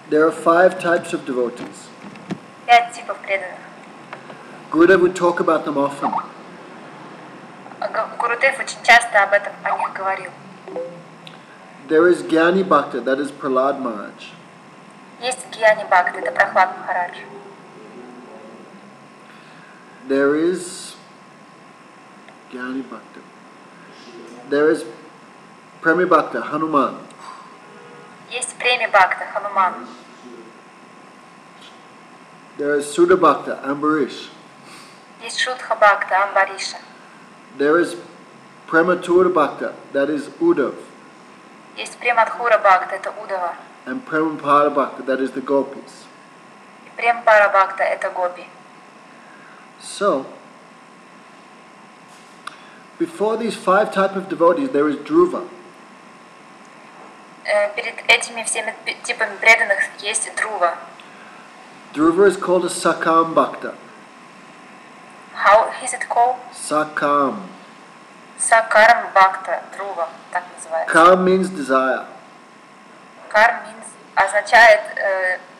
There are 5 types of devotees. 5 типов преданных. Gurudev would talk about them often. Гурудев очень часто об этом о них говорил. There is Gyani Bhakta, that is Prahlad Maharaj. Есть Гьяни Бхакта, это Прахлад Махарадж. There is Gyani Bhakta. There is Premi Bhakta, Hanuman. Есть Преми Бхакта, Хануман. There is Sudha Bhakta, Ambarish. Есть Шудха Бхакта, Амбариша. There is Prematura Bhakta, that is Uddhav. Есть Премадхура Бхакта, это Удава. And Premapada Bhakta, that is the gopis. И Премпара Бхакта, это Гопи. So, before these 5 types of devotees, there is Druva. Перед этими всеми типами преданных есть Друва. Druva is called a Sakam Bhakta. How is it called? Sakam. Сакарам Бхакта, Друва, так называется. Kam means desire. Кар означает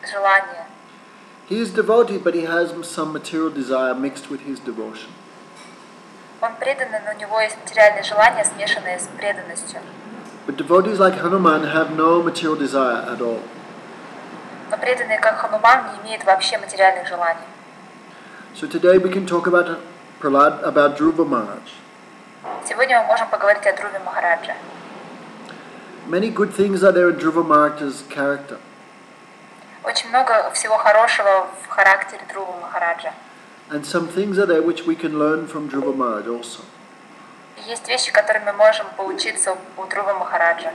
желание. He is devotee, but he has some material desire mixed with his devotion. Он преданный, но у него есть материальные желания, смешанные с преданностью. But devotees like Hanuman have no material desire at all. Но преданные, как Хануман, не имеют вообще материальных желаний. So today we can talk about Druva Maharaj. Сегодня мы можем поговорить о Друве Махараджа. Many good things are there in Druva Maharaj's character. Очень много всего хорошего в характере Друвы Махараджа. And some things are there which we can learn from Druva Maharaj also. Есть вещи, которыми мы можем поучиться у Друвы Махараджа.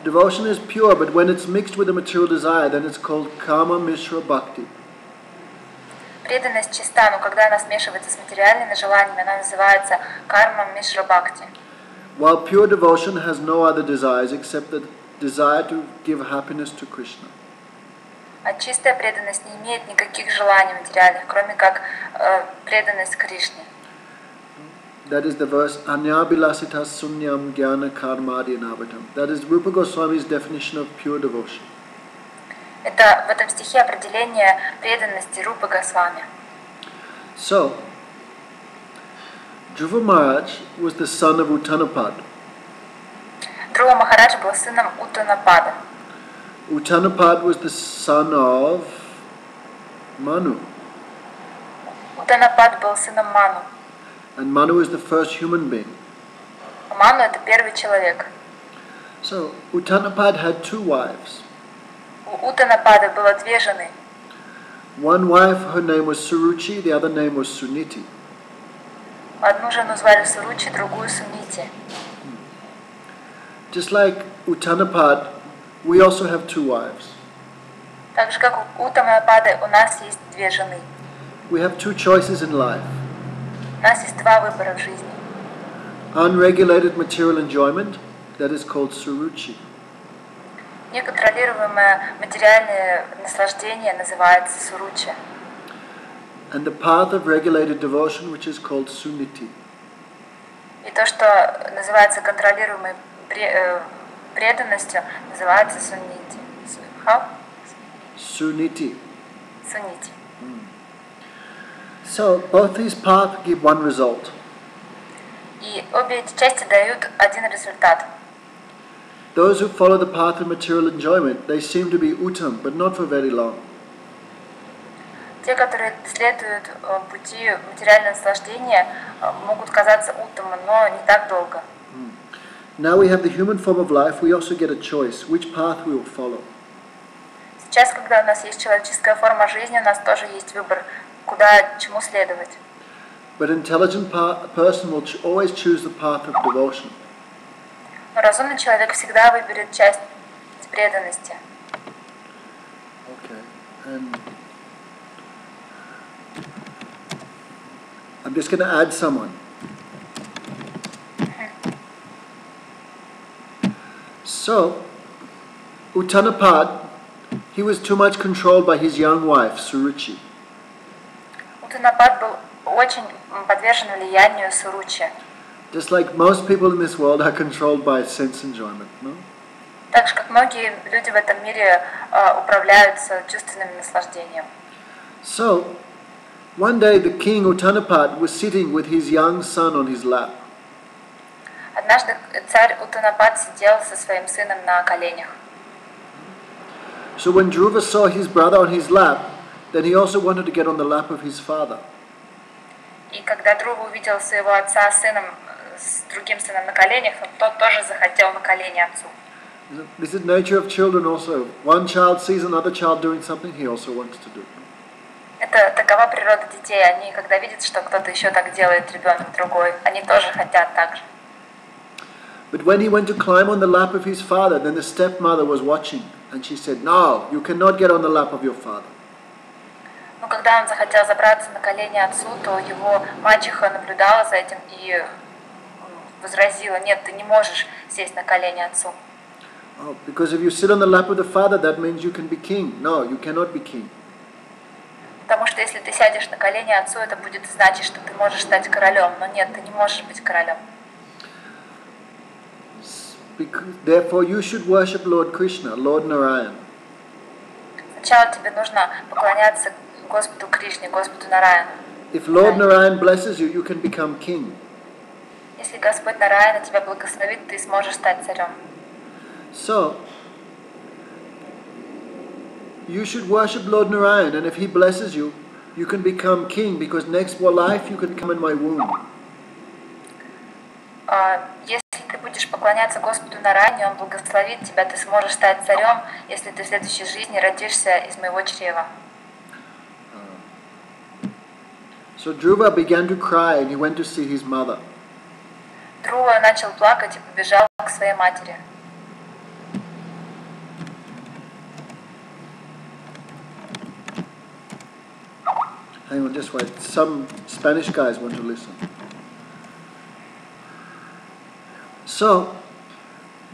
Devotion is pure, but when it's mixed with a material desire, then it's called Kama Mishra Bhakti. Преданность чиста, но когда она смешивается с материальными желаниями, она называется карма мишра бхакти. While pure devotion has no other desires except the desire to give happiness to Krishna. А чистая преданность не имеет никаких желаний материальных, кроме как преданность Кришне. That is the verse Anyabilasita Sunyam Jnana Karmadi Navatam. That is Rupa Goswami's definition of pure devotion. Это в этом стихе определение преданности Рупы Госвами. So, Druva Maharaj was the son of Uttanapad. Друва Махарадж был сыном Уттанапада. Uttanapad was the son of Manu. Уттанапад был сыном Ману. And Manu is the first human being. Ману это первый человек. So, Uttanapad had 2 wives. У Уттанапада было 2 жены. One wife, her name was Suruchi, the other name was Suniti. Одну жену звали Суручи, другую Сунити. Just like Uttanapad, we also have 2 wives. Так же как у Уттанапады у нас есть 2 жены. We have 2 choices in life. У нас есть 2 выбора в жизни. Unregulated material enjoyment, that is called Suruchi. Неконтролируемое материальное наслаждение называется суручи. And the path of regulated devotion, which is called Suniti. И то, что называется контролируемой преданностью, называется суннити. How? Suniti. Суннити. So both these paths give one result. И обе эти части дают один результат. Those who follow the path of material enjoyment, they seem to be uttam, but not for very long. Те, которые следуют пути материального наслаждения, могут казаться уттамом, но не так долго. Now we have the human form of life, we also get a choice, which path we will follow. Сейчас, когда у нас есть человеческая форма жизни, у нас тоже есть выбор, куда, чему следовать. But an intelligent person will always choose the path of devotion. Но разумный человек всегда выберет часть преданности. Okay, and I'm just going to add someone. So, Uttanapad, he was too much controlled by his young wife, Suruchi. Уттанапад был очень подвержен влиянию Суручи. Just like most people in this world are controlled by sense enjoyment, no? Так же, как многие люди в этом мире управляются чувственным наслаждением. So, one day the king Uttanapat was sitting with his young son on his lap. Однажды царь Уттанапад сидел со своим сыном на коленях. So when Druva saw his brother on his lap, then he also wanted to get on the lap of his father. И когда Друва увидел своего отца с сыном, с другим сыном на коленях, тот тоже захотел на колени отцу. This is nature of children also. One child sees another child doing something, he also wants to do. Это такова природа детей. Они, когда видят, что кто-то еще так делает, ребенок другой, они тоже хотят так же. But when he went to climb on the lap of his father, then the stepmother was watching, and she said, "No, you cannot get on the lap of your father." Но когда он захотел забраться на колени отцу, то его мачеха наблюдала за этим и возразила: нет, ты не можешь сесть на колени отцу. Oh, because if you sit on the lap of the father, that means you can be king. No, you cannot be king. Потому что если ты сядешь на колени отцу, это будет значить, что ты можешь стать королем. Но нет, ты не можешь быть королем. Therefore, you should worship Lord Krishna, Lord Narayan. Сначала тебе нужно поклоняться Господу Кришне, Господу Нараяну. If Lord Narayan blesses you, you can become king. Если Господь Нараяна тебя благословит, ты сможешь стать царем. So, you should worship Lord Narayan, and if he blesses you, you can become king, because next life you can come in my womb. Если ты будешь поклоняться Господу Нараяне, Он благословит тебя, ты сможешь стать царем, если ты в следующей жизни родишься из моего чрева. So Druva began to cry, and he went to see his mother. Друва начал плакать и побежал к своей матери. Hang on, just wait. Some Spanish guys want to listen. So,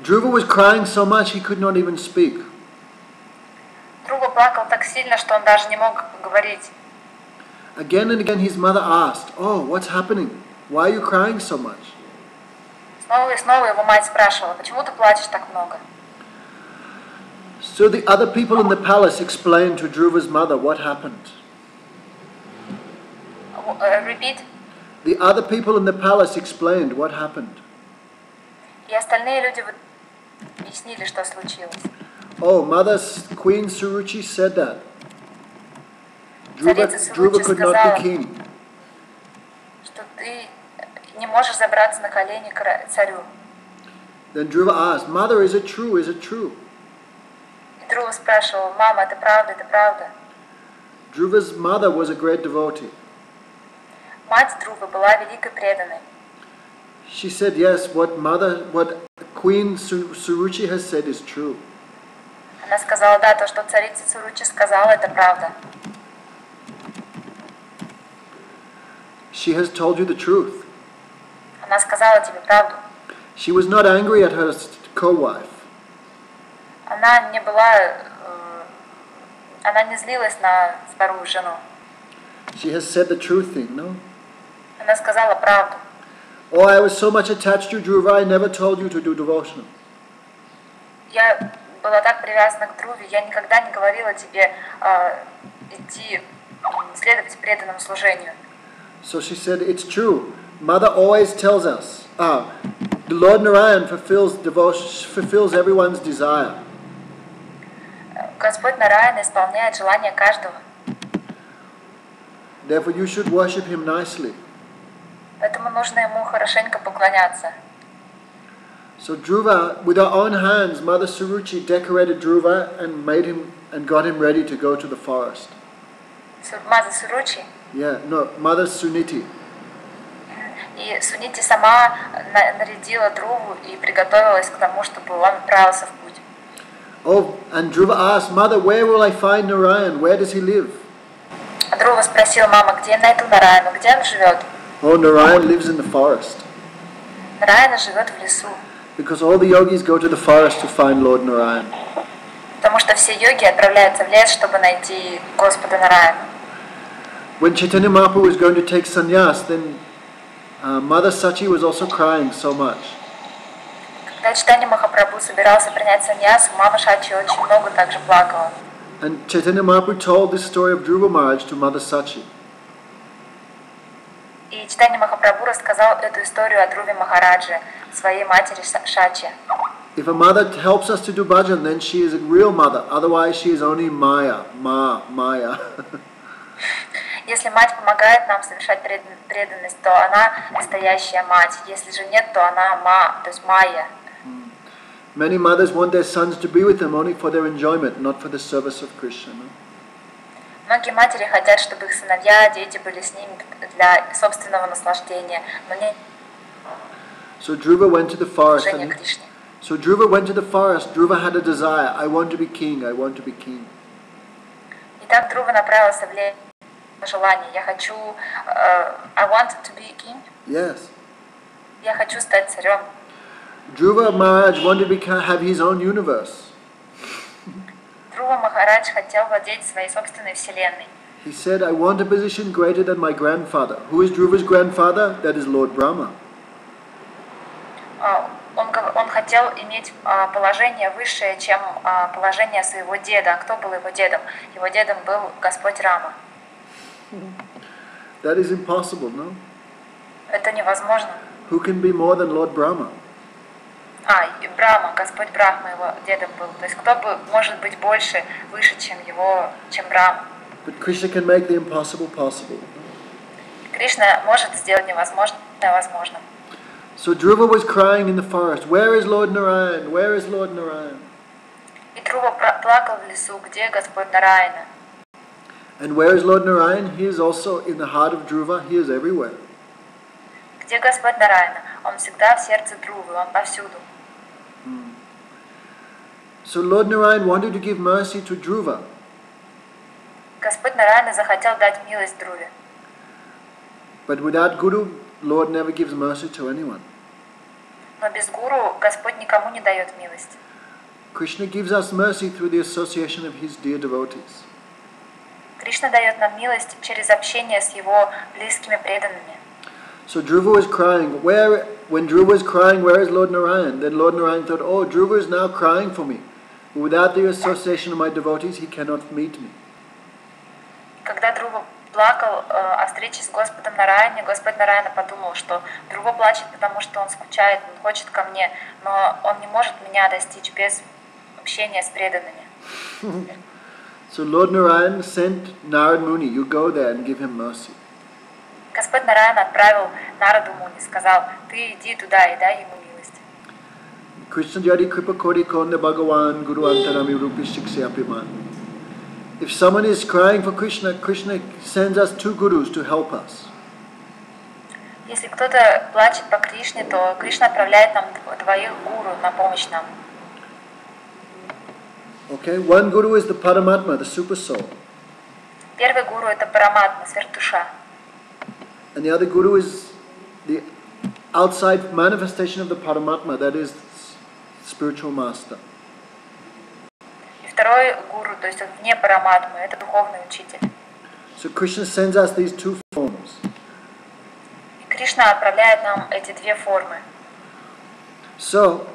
Druva was crying so much he could not even speak. Друва плакал так сильно, что он даже не мог говорить. Again and again his mother asked, "Oh, what's happening? Why are you crying so much?" Снова и снова его мать спрашивала: почему ты плачешь так много? So the other people in the palace explained to Druva's mother what happened. Repeat. The other people in the palace explained what happened. И остальные люди объяснили, что случилось. Oh, Queen Suruchi said that. Druva could not be king. Что ты не можешь забраться на колени к царю. Then Druva asked, "Mother, is it true? Is it true?" И Друва спрашивал: мама, это правда, это правда? Druva's mother was a great devotee. Мать Друвы была великой преданной. She said, "Yes, what Queen Suruchi has said is true." Она сказала: да, то, что царица Суручи сказала, это правда. She has told you the truth. Она сказала тебе правду. She was not angry at her co-wife. Она не злилась на вторую жену. She has said the true thing, no? Она сказала правду. Oh, I was so much attached to Druva, I never told you to do devotional. Я была так привязана к Друве, я никогда не говорила тебе идти следовать преданному служению. So she said, "It's true. Mother always tells us, the Lord Narayan fulfills everyone's desire." Господь Нараяна исполняет желания каждого. Therefore, you should worship him nicely. Поэтому нужно ему хорошенько поклоняться. So Druva, with her own hands, Mother Suruchi decorated Druva and got him ready to go to the forest. Маза Суручи? Yeah, no, Mother Suniti. И Сунити сама нарядила Друву и приготовилась к тому, чтобы он отправился в путь. Oh, and Druva asked, "Mother, where will I find Narayan? Where does he live?" А Друва спросил: мама, где я найду Нараяну, где он живет? Oh, Narayan lives in the forest. Нараяна живет в лесу. Because all the yogis go to the forest to find Lord Narayan. Потому что все йоги отправляются в лес, чтобы найти Господа Нараяну. When Chaitanya Mahaprabhu was going to take sannyas, then Mother Sachi was also crying so much. Когда Чайтанья Махапрабху собирался принять саньясу, мама Шачи очень много также плакала. And Chaitanya Mahaprabhu told this story of Druva Maharaj to Mother Sachi. И Чайтанья Махапрабху рассказал эту историю о Друве Махараджи, своей матери Шачи. If a mother helps us to do bhajan, then she is a real mother. Otherwise, she is only Maya. Maya. Если мать помогает нам совершать преданность, то она настоящая мать. Если же нет, то она то есть майя. Many mothers want their sons to be with them only for their enjoyment, not for the service of Krishna. No? Многие матери хотят, чтобы их сыновья, дети были с ними для собственного наслаждения, но не So Druva went to the forest. служения Кришне. So Druva went to the forest. Druva had a desire. I want to be king. I want to be king. Итак, Друва направился в лес. Желание. Я хочу, I want to be king. Yes. Я хочу стать царем. Druva Maharaj wanted to have his own universe. Друва Махарадж хотел владеть своей собственной вселенной. He said, I want a position greater than my grandfather. Who is Druva's grandfather? That is Lord Brahma. Он хотел иметь положение высшее, чем положение своего деда. А кто был его дедом? Его дедом был Господь Рама. That is impossible, no? Это невозможно. Who can be more than Lord Brahma? И Брахма, Господь Брахма его дедом был. То есть кто бы может быть больше, выше, чем Брахма? But Krishna can make the impossible possible. Кришна может сделать невозможное возможным. So Druva was crying in the forest, where is Lord Narayan? Where is Lord Narayan? И Друва плакал в лесу, где Господь Нараяна. And where is Lord Narayan? He is also in the heart of Druva. He is everywhere. Где Господь Нараяна? Он всегда в сердце Друвы, он повсюду. So Lord Narayan wanted to give mercy to Druva. Господь Нараяна захотел дать милость Друве. But without Guru, Lord never gives mercy to anyone. Но без гуру Господь никому не дает милость. Krishna gives us mercy through the association of his dear devotees. Кришна дает нам милость через общение с его близкими преданными. So Druva was crying. When Druva was crying, where is Lord Narayan? Then Lord Narayan thought, oh, Druva is now crying for me. Without the association of my devotees, he cannot meet me. Когда Друва плакал о встрече с Господом Нараяне, Господь Нараяна подумал, что Друва плачет, потому что он скучает, он хочет ко мне, но он не может меня достичь без общения с преданными. So Lord Narayan sent Narad Muni, you go there and give him mercy. Господь Нараяна отправил Нараду Муни, сказал, ты иди туда и дай ему милость. Krishna Jadi Kripa Kodi Konda Bhagavan Guru Antarami Rupi Shikshapiman. If someone is crying for Krishna, Krishna sends us two gurus to help us. Если кто-то плачет по Кришне, то Кришна отправляет нам двоих гуру на помощь нам. Okay, one guru is the Paramatma, the super soul. Первый гуру это Параматма, сверхдуша. And the other guru is the outside manifestation of the Paramatma, that is spiritual master. И второй гуру, то есть он вне Параматмы, это духовный учитель. So Krishna sends us these two forms. И Кришна отправляет нам эти две формы. So,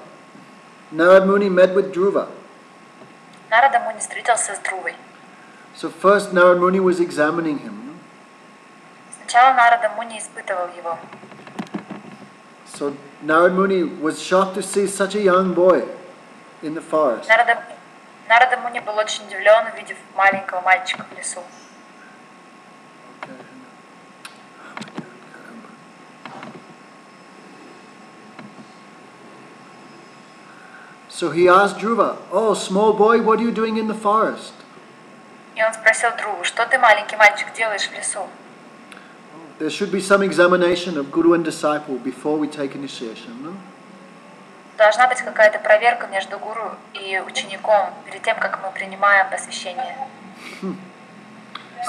Narad Muni met with Druva. Нарада Муни встретился с Друвой. So first Narad Muni was examining him. Сначала Нарада Муни испытывал его. So Narad Muni was shocked to see such a young boy in the forest. Нарада Муни был очень удивлен, увидев маленького мальчика в лесу. So he asked Druva, oh, small boy, what are you doing in the forest? И он спросил Друву, что ты, маленький мальчик, делаешь в лесу? There should be some examination of guru and disciple before we take initiation, no? Должна быть какая-то проверка между гуру и учеником перед тем, как мы принимаем посвящение.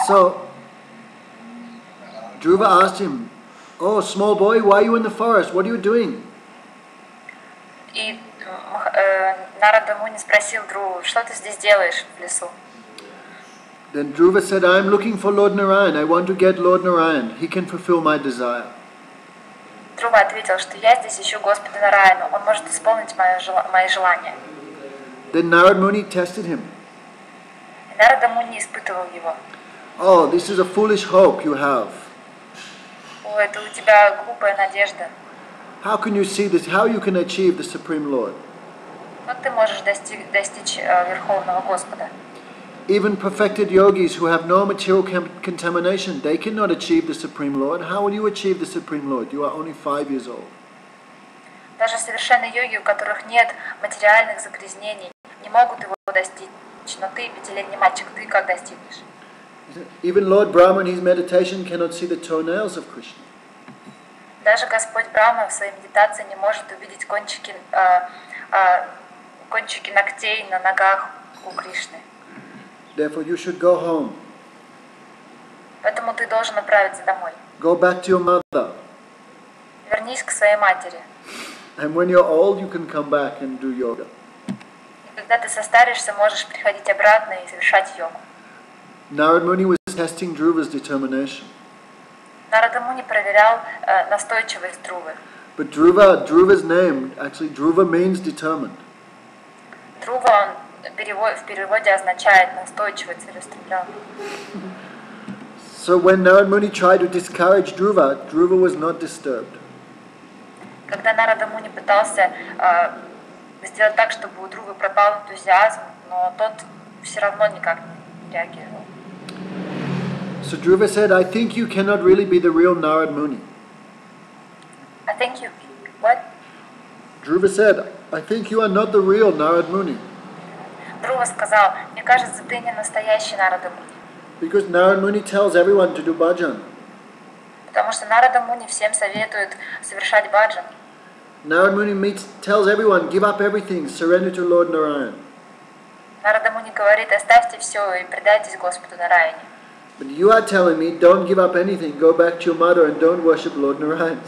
So Druva asked him, oh, small boy, why are you in the forest? What are you doing? И Нарада Муни спросил Друву, что ты здесь делаешь в лесу? Then Druva said, I'm looking for Lord Narayan. I want to get Lord Narayan. He can fulfill my desire. Друва ответил, что я здесь ищу Господа Нараяну, он может исполнить мои желания. Then Narad Muni tested him. И Нарада Муни испытывал его. Oh, this is a foolish hope you have. О, это у тебя глупая надежда. How can you see this? How you can achieve the Supreme Lord? Как ты можешь достичь Верховного Господа? Even perfected yogis who have no material contamination, they cannot achieve the Supreme Lord. How will you achieve the Supreme Lord? You are only 5 years old. Даже совершенные йоги, у которых нет материальных загрязнений, не могут его достичь. Но ты, 5-летний мальчик, ты как достигнешь? Even Lord Brahma in his meditation cannot see the toenails of Krishna. Даже Господь Брахма в своей медитации не может увидеть кончики ногтей на ногах у Кришны. Therefore you should go home. Поэтому ты должен отправиться домой. Go back to your mother. Вернись к своей матери. And when you're old, you can come back and do yoga. И когда ты состаришься, можешь приходить обратно и совершать йогу. Narad Muni was testing Druva's determination. Нарада Муни проверял настойчивость Друвы. But Druva's name, actually Druva means determined. Друва, в переводе означает настойчивый, целеустремленный. So when Narad Muni tried to discourage Druva, Druva was not disturbed. Когда Нарада Муни пытался сделать так, чтобы у Друвы пропал энтузиазм, но тот все равно никак не реагировал. So Druva said, I think you cannot really be the real Narad Muni. I think you... What? Druva said, I think you are not the real Narad Muni. Друва сказал, мне кажется, ты не настоящий Нарада Муни. Because Narad Muni tells everyone to do bhajan. Потому что Нарада Муни всем советует совершать баджан. Narad Muni tells everyone, give up everything, surrender to Lord Narayan. Нарада Муни говорит, оставьте все и предайтесь Господу Нараяне. But you are telling me, don't give up anything, go back to your mother and don't worship Lord Narayan.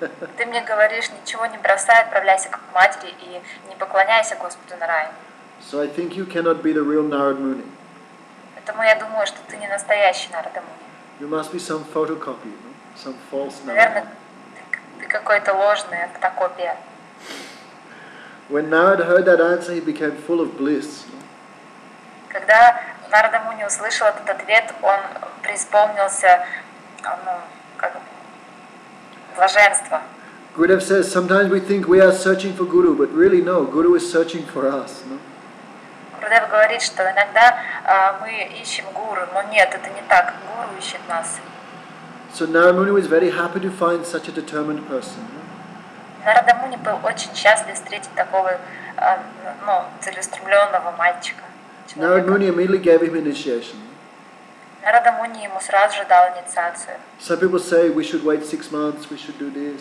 Ты мне говоришь, ничего не бросай, отправляйся к матери и не поклоняйся Господу Нараяне. So I think you cannot be the real Narad Muni. Поэтому я думаю, что ты не настоящий Нарада Муни. You must be some photocopy, no? Some false Narad. Наверное, ты какой-то ложный, фотокопия. When Narad heard that answer, he became full of bliss. Когда Нарада Муни услышал этот ответ, он преисполнился блаженства. Gurudev says, sometimes we think we are searching for Guru, but really no, Guru is searching for us. No? Гурудев говорит, что иногда мы ищем гуру, но нет, это не так. Гуру ищет нас. So Narad Muni was very happy to find such a determined person. Нарада Муни был очень счастлив встретить такого целеустремленного мальчика. Narad Muni immediately gave him initiation. Нарада Муни ему сразу же дал инициацию. Some people say we should wait 6 months, we should do this.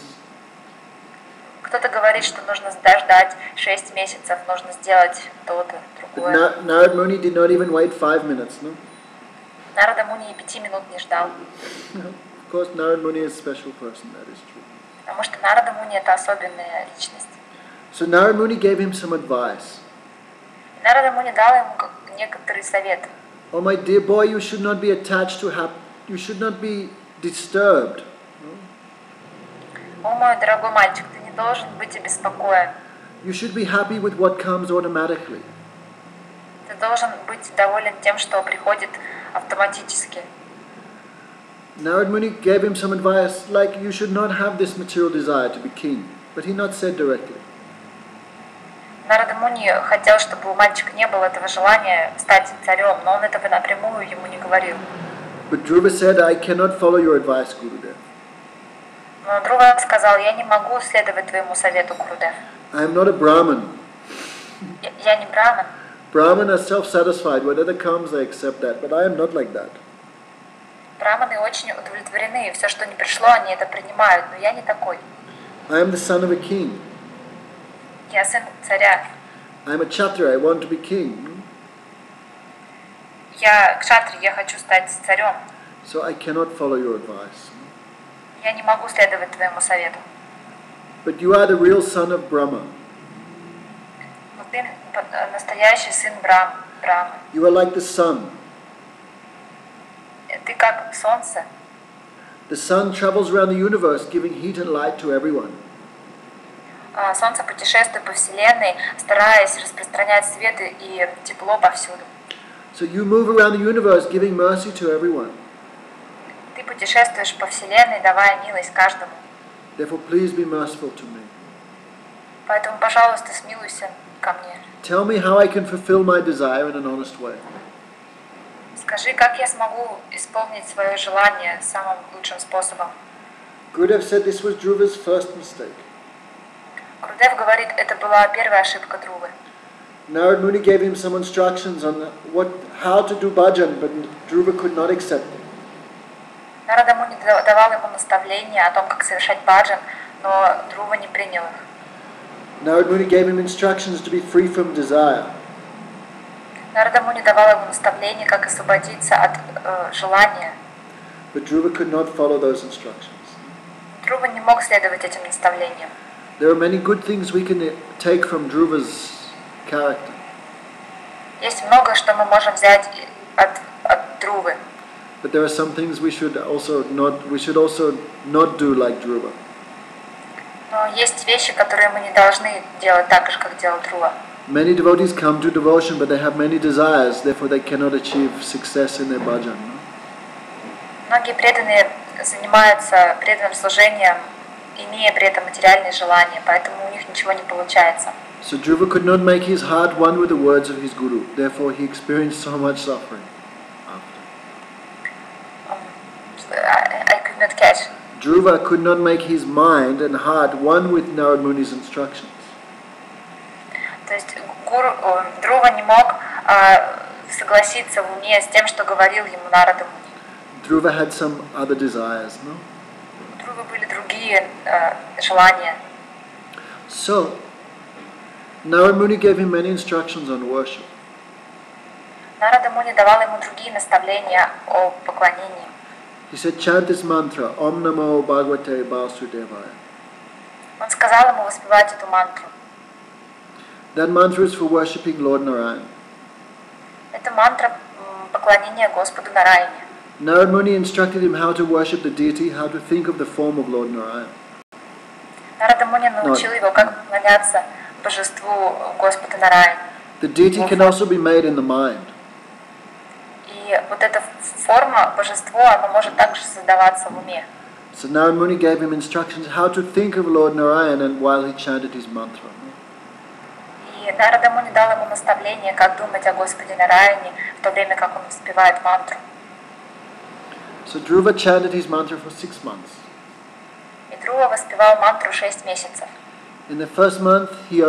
Кто-то говорит, что нужно дождать 6 месяцев, нужно сделать то-то, другое. But Narad Muni did not even wait 5 minutes, no? Нарада Муни и 5 минут не ждал. Of course, Narad Muni is a special person, that is true. Потому что Нарада Муни это особенная личность. So Narad Muni gave him some advice. Нарада Муни дал ему некоторые советы. Oh my dear boy, you should not be attached to you should not be disturbed. О, мой дорогой мальчик, ты не должен быть обеспокоен. You should be happy with what comes automatically. Ты должен быть доволен тем, что приходит автоматически. Narad Muni gave him some advice, like you should not have this material desire to be king, but he not said directly. Нарада Муни хотел, чтобы у мальчика не было этого желания стать царем, но он этого напрямую ему не говорил. But Druva said, I cannot follow your advice, Gurudev. Но Друва сказал, я не могу следовать твоему совету, Гурудев. I am not a Brahmin. Я не браман. Brahmin are self-satisfied. Whatever comes, they accept that. But I am not like that. Браманы очень удовлетворены, и все, что не пришло, они это принимают, но я не такой. I am the son of a king. Я сын царя. I am a Kshatriya. I want to be king. Я кшатри, я хочу стать царем. So I cannot follow your advice. Я не могу следовать твоему совету. But you are the real son of Brahma. Но ты настоящий сын Брамы. You are like the sun. Ты как солнце. The sun travels around the universe, giving heat and light to everyone. Солнце путешествует по Вселенной, стараясь распространять свет и тепло повсюду. So you move around the universe, giving mercy to everyone. Ты путешествуешь по Вселенной, давая милость каждому. Therefore, please be merciful to me. Поэтому, пожалуйста, смилуйся ко мне. Tell me how I can fulfill my desire in an honest way. Скажи, как я смогу исполнить свое желание самым лучшим способом. Gurudev said this was Druva's first mistake. Гурудев говорит, это была первая ошибка Друвы. Narad Muni gave him some instructions on how to do bhajan, but Druva could not accept them. Нарада Муни давал ему наставления о том, как совершать баджан, но Друва не принял их. Narad Muni gave him instructions to be free from desire. Нарада Муни давал ему наставления, как освободиться от желания. But Druva could not follow those instructions. Друва не мог следовать этим наставлениям. There are many good things we can take from Druva's character. Есть много, что мы можем взять от Друвы. But there are some things we should also not do like Druva. Но есть вещи, которые мы не должны делать так же, как делал Друва. Many devotees come to devotion, but they have many desires, therefore they cannot achieve success in their bhajan. Многие преданные занимаются преданным служением, имея при этом материальные желания, поэтому у них ничего не получается. So Druva could not make his heart one with the words of his guru, therefore he experienced so much suffering. I could not catch. Druva could not make his mind and heart one with Narad Muni's instructions. То есть Друва не мог согласиться в уме с тем, что говорил ему Нарада Муни. Druva had some other desires, no? У Друвы были другие желания. So, Narad Muni gave him many instructions on worship. Нарада Муни давал ему другие наставления о поклонении. He said, chant this mantra, Om Namo Bhagavate Vasudevaya. Он сказал ему воспевать эту мантру. That mantra is for worshipping Lord Narayan. Это мантра поклонения Господу Нараяне. Narad Muni instructed him how to worship the deity, how to think of the form of Lord Narayan. Нарада Муни научил его, как поклоняться божеству Господа Нараяне. The deity can also be made in the mind. И вот эта форма, божество, оно может также создаваться в уме. So Narad Muni gave him instructions how to think of Lord Narayan and while he chanted his mantra. И Нарада Муни дал ему наставление, как думать о Господе Нараяне в то время, как он воспевает мантру. So Druva chanted his mantra for 6 months. И Друва воспевал мантру 6 месяцев. In the first month, he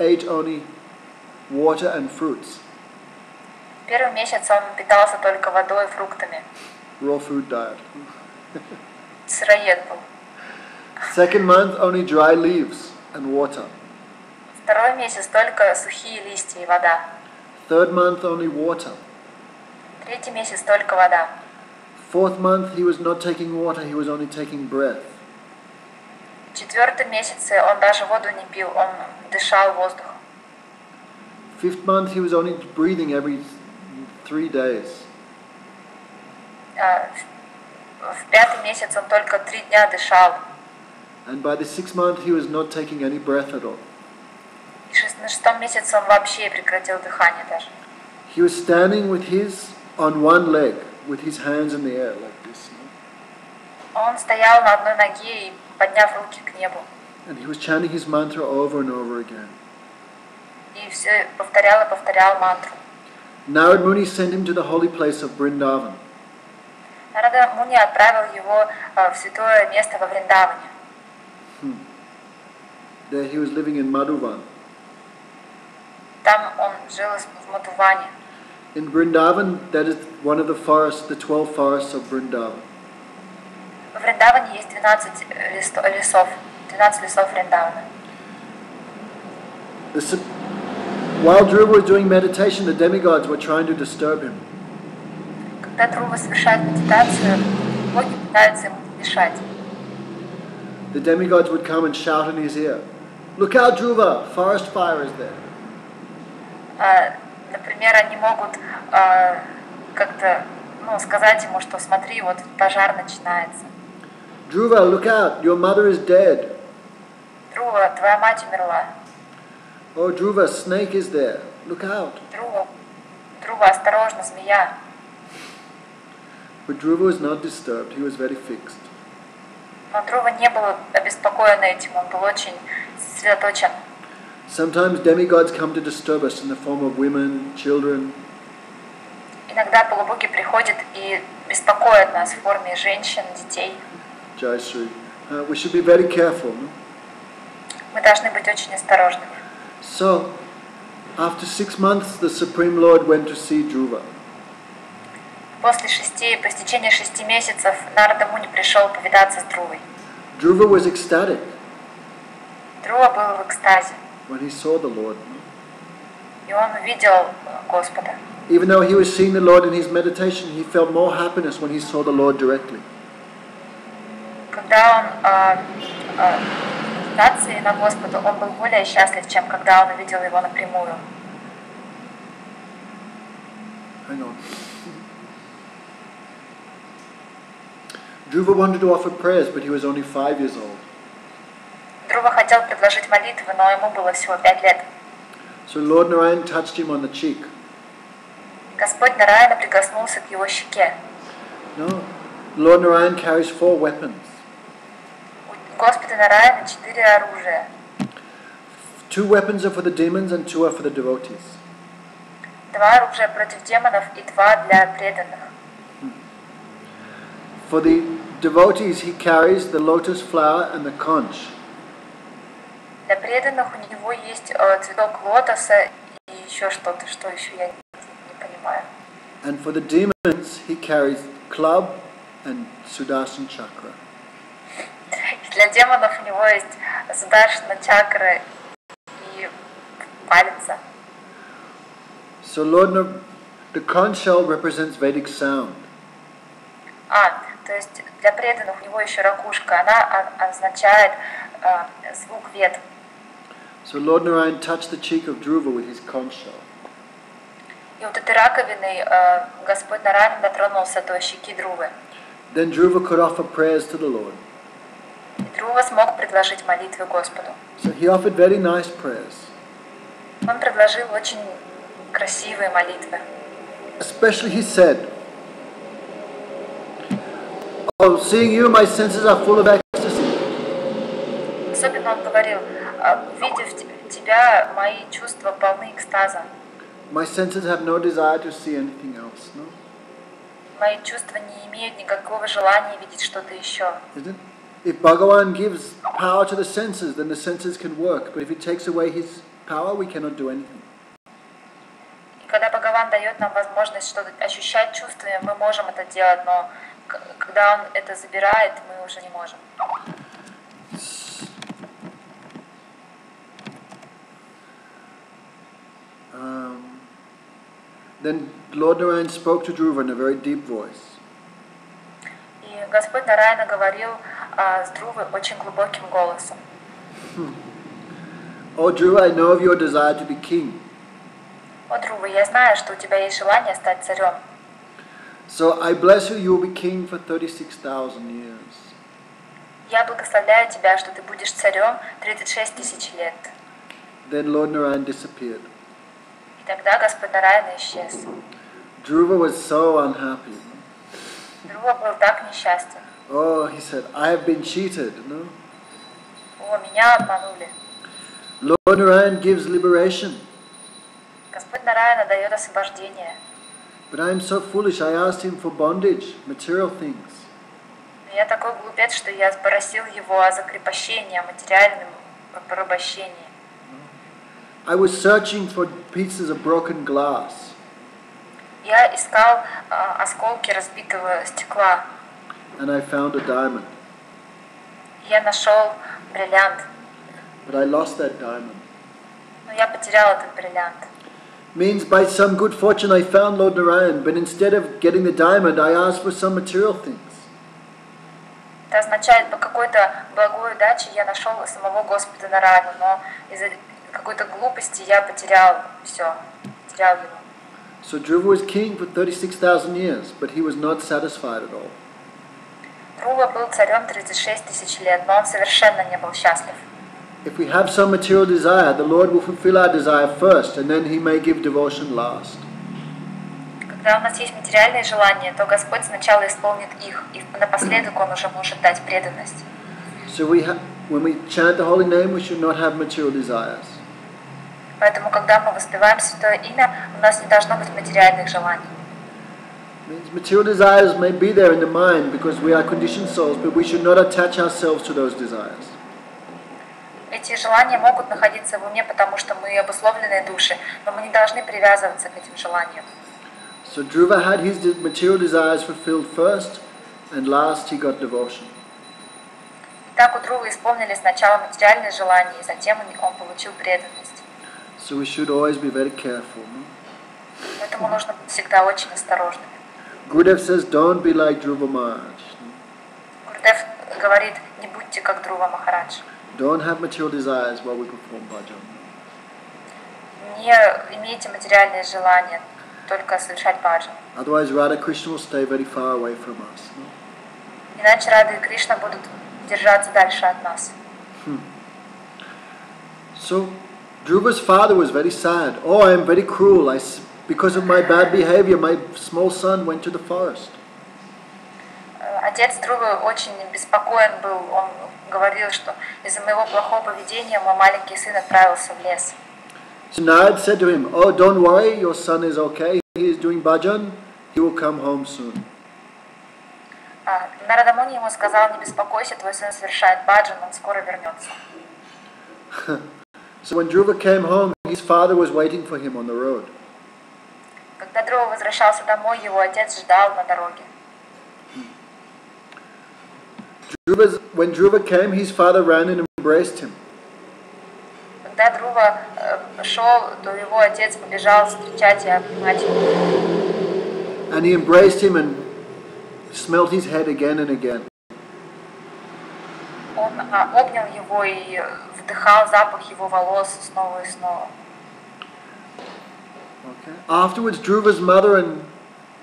ate only water and fruits. В первый месяц он питался только водой и фруктами. Raw food diet. Сыроед был. Second month, only dry leaves and water. Второй месяц только сухие листья и вода. Third month, only water. Третий месяц только вода. Fourth month, he was not taking water, he was only taking breath. В четвертом месяце он даже воду не пил, он дышал воздухом. Fifth month, he was only breathing every 3 days. В пятый месяц он только 3 дня дышал. And by the 6th month, he was not taking any breath at all. И на шестом месяце он вообще прекратил дыхание даже. He was standing on one leg, with his hands in the air, like this. Он стоял на одной ноге и подняв руки к небу. And he was chanting his mantra over and over again. И все повторял и повторял мантру. Narad Muni sent him to the holy place of Vrindavan. Нарада Муни отправил его в святое место во Вриндаване. There he was living in Madhuvan. Там он жил в Мадхуване. In Vrindavan, that is one of the 12 forests of Vrindavan. В Вриндаване есть 12 лесов Вриндавана. While Druva was doing meditation, the demigods were trying to disturb him. Когда Друва совершает медитацию, боги пытаются ему мешать. The demigods would come and shout in his ear, "Look out, Druva! Forest fire is there." Например, они могут как-то ну, сказать ему, что смотри, вот пожар начинается. Druva, look out, your mother is dead. Друва, твоя мать умерла. Oh, Druva, snake is there. Look out. Друва, осторожно, змея. But Druva was not disturbed. He was very fixed. Но Друва не был обеспокоен этим, он был очень сосредоточен. Sometimes demigods come to disturb us in the form of women, children. Иногда полубоги приходят и беспокоят нас в форме женщин, детей. Jayashree. We should be very careful. No? Мы должны быть очень осторожными. So, after 6 months, the Supreme Lord went to see Druva. По истечении 6 месяцев Нарада Муни пришел повидаться с Друвой. Druva was ecstatic Друва был в экстазе, when he saw the Lord. No? и он увидел Господа. Even though he was seeing the Lord in his meditation, he felt more happiness when he saw the Lord directly. Когда он в медитации на Господа, он был более счастлив, чем когда он увидел его напрямую. Hang on. Druva wanted to offer prayers, but he was only 5 years old. Друва хотел предложить молитвы, но ему было всего 5 лет. So Lord Narayan touched him on the cheek. Господь Нараяна прикоснулся к его щеке. No, Lord Narayan carries 4 weapons. У Господа Нараяна 4 оружия. 2 weapons are for the demons and 2 are for the devotees. 2 оружия против демонов и 2 для преданных. For the devotees, he carries the lotus flower and the conch. Для преданных у него есть цветок лотоса и еще что-то, что еще я не понимаю. And for the demons, he carries club and Sudarshan chakra. Для демонов у него есть Сударшана чакра и палица. So the conch shell represents Vedic sound. То есть для преданных у него еще ракушка, она означает звук вед. So Lord Narayan touched the cheek of Druva with his conch shell. И вот этой раковиной Господь Нараяна дотронулся до щеки Друвы. Then Druva could offer prayers to the Lord. И Друва смог предложить молитвы Господу. So he offered very nice prayers. Он предложил очень красивые молитвы. Especially he said, "Oh, seeing you, my senses are full of ecstasy." Особенно он говорил, увидев тебя, мои чувства полны экстаза. My senses have no desire to see anything else. No? Мои чувства не имеют никакого желания видеть что-то еще. Isn't it? If Bhagavan gives power to the senses, then the senses can work. But if he takes away his power, we cannot do anything. И когда Бхагаван дает нам возможность что-то ощущать чувствами, мы можем это делать, но когда он это забирает, мы уже не можем. Then Lord Narayan spoke to Druva in a very deep voice. И Господь Нараяна говорил с Друвой очень глубоким голосом. Oh Druva, I know of your desire to be king. О, Друва, я знаю, что у тебя есть желание стать царем. So I bless you, you will be king for 36,000 years. Я благословляю тебя, что ты будешь царем 36 тысяч лет. Then Lord Narayan disappeared. И тогда Господь Нараяна исчез. Druva was so unhappy. Друва был так несчастен. Oh, he said, I have been cheated. No? О, меня обманули. Lord Narayan gives liberation. Господь Нараяна дает освобождение. But I am so foolish, I asked him for bondage, material things. Но я такой глупец, что я спросил его о закрепощении, о материальном порабощении. I was searching for pieces of broken glass. Я искал осколки разбитого стекла. And I found a diamond. Я нашел бриллиант. But I lost that diamond. Но я потерял этот бриллиант. Means by some good fortune I found Lord Narayan, but instead of getting the diamond, I asked for some material things. Это означает, по какой-то благой удаче я нашел самого Господа Нараяну, но из-за какой-то глупости я потерял все, потерял его. So Druva was king for 36,000 years, but he was not satisfied at all. Друва был царем 36 тысяч лет, но он совершенно не был счастлив. If we have some material desire, the Lord will fulfill our desire first, and then He may give devotion last. Когда у нас есть материальные желания, то Господь сначала исполнит их, и напоследок Он уже может дать преданность. So when we chant the holy name, we should not have material desires. Поэтому, когда мы воспеваем Святое Имя, у нас не должно быть материальных желаний. Material desires may be there in the mind because we are conditioned souls, but we should not attach ourselves to those desires. Эти желания могут находиться в уме, потому что мы обусловленные души, но мы не должны привязываться к этим желаниям. So Druva had his material desires fulfilled first, and last he got devotion. Так у Друвы исполнили сначала материальные желания, и затем он получил преданность. So we should always be very careful. No? Поэтому нужно быть всегда очень осторожными. Gurudev says, don't be like Druva Maharaj. Гурдев говорит, не будьте как Друва Махарадж. Don't have material desires while we perform bhajan. Не имейте материальные желания, только совершать баджан. Otherwise, Radha Krishna will stay very far away from us. No? Иначе Рада и Кришна будут держаться дальше от нас. So, Druva's father was very sad. Oh, I am very cruel. Because of my bad behavior, my small son went to the forest. Отец Друвы очень беспокоен был. Он говорил, что из-за моего плохого поведения мой маленький сын отправился в лес. So Narad said to him, oh, don't worry, your son is okay. He is doing bhajan. He will come home soon. Нарада Муни ему сказал, не беспокойся, твой сын совершает баджан, он скоро вернется. So when Druva came home, his father was waiting for him on the road. Когда Друва возвращался домой, его отец ждал на дороге. When Druva came, his father ran and embraced him. Когда Друва шел, то его отец побежал встречать и обнимать его. And he embraced him and smelt his head again and again. Он обнял его и вдыхал запах его волос снова и снова. Okay. Afterwards, Druva's mother and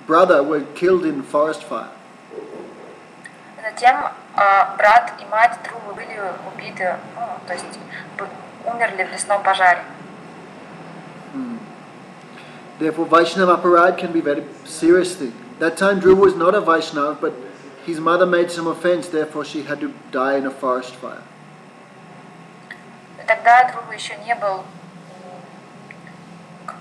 brother were killed in forest fire. Затем брат и мать Друвы были убиты, то есть умерли в лесном пожаре. Therefore, Vaishnava aparad can be very serious thing. That time, Druva was not a Vaishnava, but his mother made some offense. Therefore, she had to die in a forest fire. Тогда Друва еще не был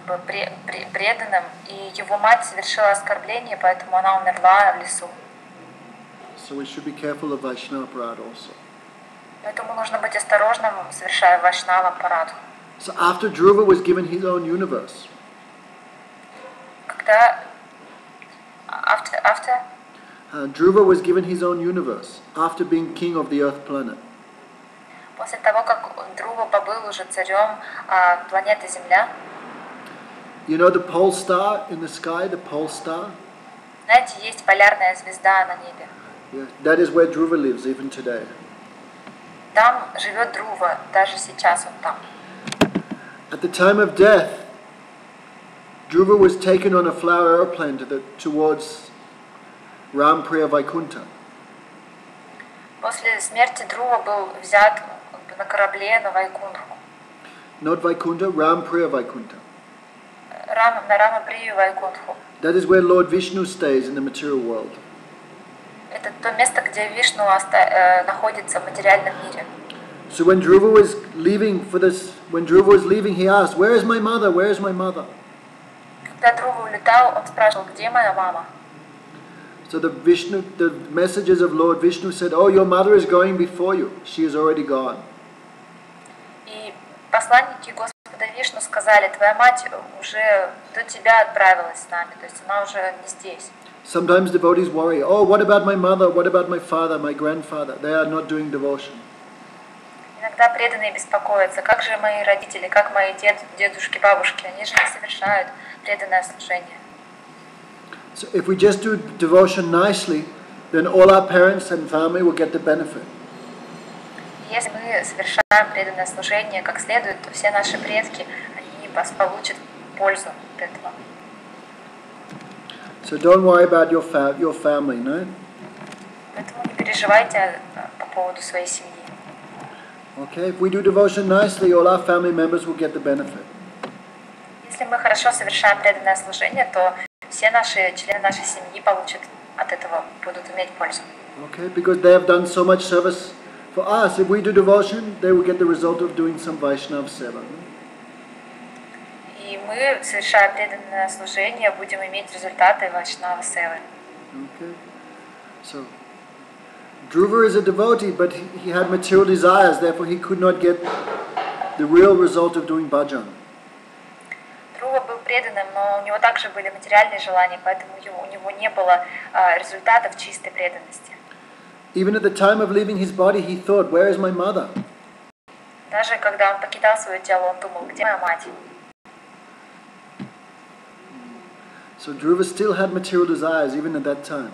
преданным, и его мать совершила оскорбление, поэтому она умерла в лесу. So we should be careful of Vaishnava aparad also. Поэтому нужно быть осторожным, совершая вайшнава аппарату. So after Druva was given his own universe. Когда after Druva was given his own universe after being king of the earth planet. После того, как Друва побыл уже царем планеты Земля. You know the pole star in the sky, the pole star? Знаете, есть полярная звезда на небе. Yeah, that is where Druva lives even today. Там живет Друва, даже сейчас он там. At the time of death, Druva was taken on a flower airplane towards Rampriya Vaikuntha. После смерти Друва был взят на корабле на Вайкунтху. Not Vaikuntha, Rampriya Vaikuntha. На Рамаприю Вайкунтху. That is where Lord Vishnu stays in the material world. Это то место, где Вишну находится в материальном мире. So when Druva was leaving, he asked, "Where is my mother? Where is my mother?" Когда Друва улетал, он спрашивал, где моя мама? So the messages of Lord Vishnu said, "Oh, your mother is going before you. She is already gone." И посланники Господа Вишну сказали, твоя мать уже до тебя отправилась с нами, то есть она уже не здесь. Sometimes devotees worry, "Oh, what about my mother? What about my father, my grandfather? They are not doing devotion." Иногда преданные беспокоятся, как же мои родители, как мои дедушки, бабушки, они же не совершают преданное служение. So if we just do devotion nicely, then all our parents and family will get the benefit. Если мы совершаем преданное служение как следует, то все наши предки, они получат пользу от этого. So don't worry about your family, no? Поэтому не переживайте по поводу своей семьи. Okay, if we do devotion nicely, all our family members will get the benefit. Если мы хорошо совершаем преданное служение, то все наши члены нашей семьи получат от этого, будут иметь пользу. Okay, because they have done so much service for us. If we do devotion, they will get the result of doing some Vaishnav seva. И мы, совершая преданное служение, будем иметь результаты Вайшнава Севы. Okay, so Druva is a devotee, but he had material desires, therefore he could not get the real result of doing bhajan. Друва был преданным, но у него также были материальные желания, поэтому у него не было результатов чистой преданности. Even at the time of leaving his body, he thought, "Where is my mother?" Даже когда он покидал свое тело, он думал, где моя мать? So Druva still had material desires even at that time.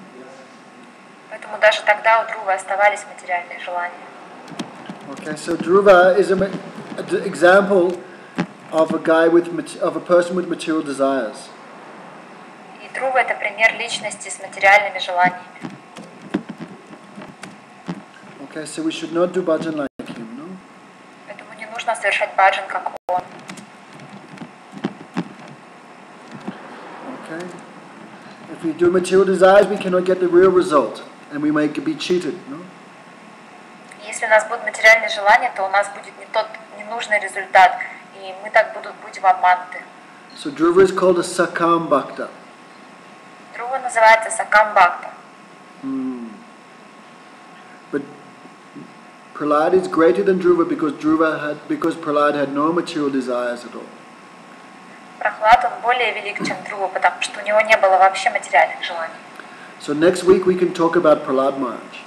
Поэтому даже тогда у Друвы оставались материальные желания. Okay, so Druva is an example of a person with material desires. И Друва — это пример личности с материальными желаниями. Okay, so we should not do bhajan like him, no? Поэтому не нужно совершать баджан, как он. Okay. If we do material desires, we cannot get the real result, and we may be cheated, no? Если у нас будут материальные желания, то у нас будет не тот ненужный результат, и мы так будем обмануты. So Druva is called a sakam bhakta. Друва называется сакам бхакта. But Prahlad is greater than Druva because Prahlad had no material desires at all. Прохлад, он более велик, чем Друва, потому что у него не было вообще материальных желаний. So next week we can talk about Prahlad Maharaj.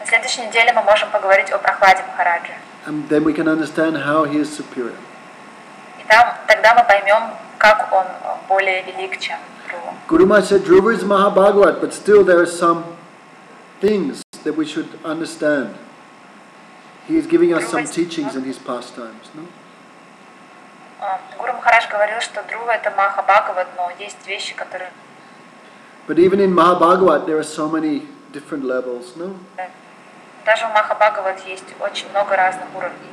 На следующей неделе мы можем поговорить о Прохладе Махараджи. And then we can understand how he is superior. И тогда мы поймем, как он более велик, чем Друва. Guru Maharaj said Druva is Mahabhagavat, but still there are some things that we should understand. He is giving us some teachings in his pastimes, no? Гуру Махарадж говорил, что Друва — это Махабхагават, но есть вещи, которые... But even in Mahabhagavat there are so many different levels, no? Даже у Махабхагават есть очень много разных уровней.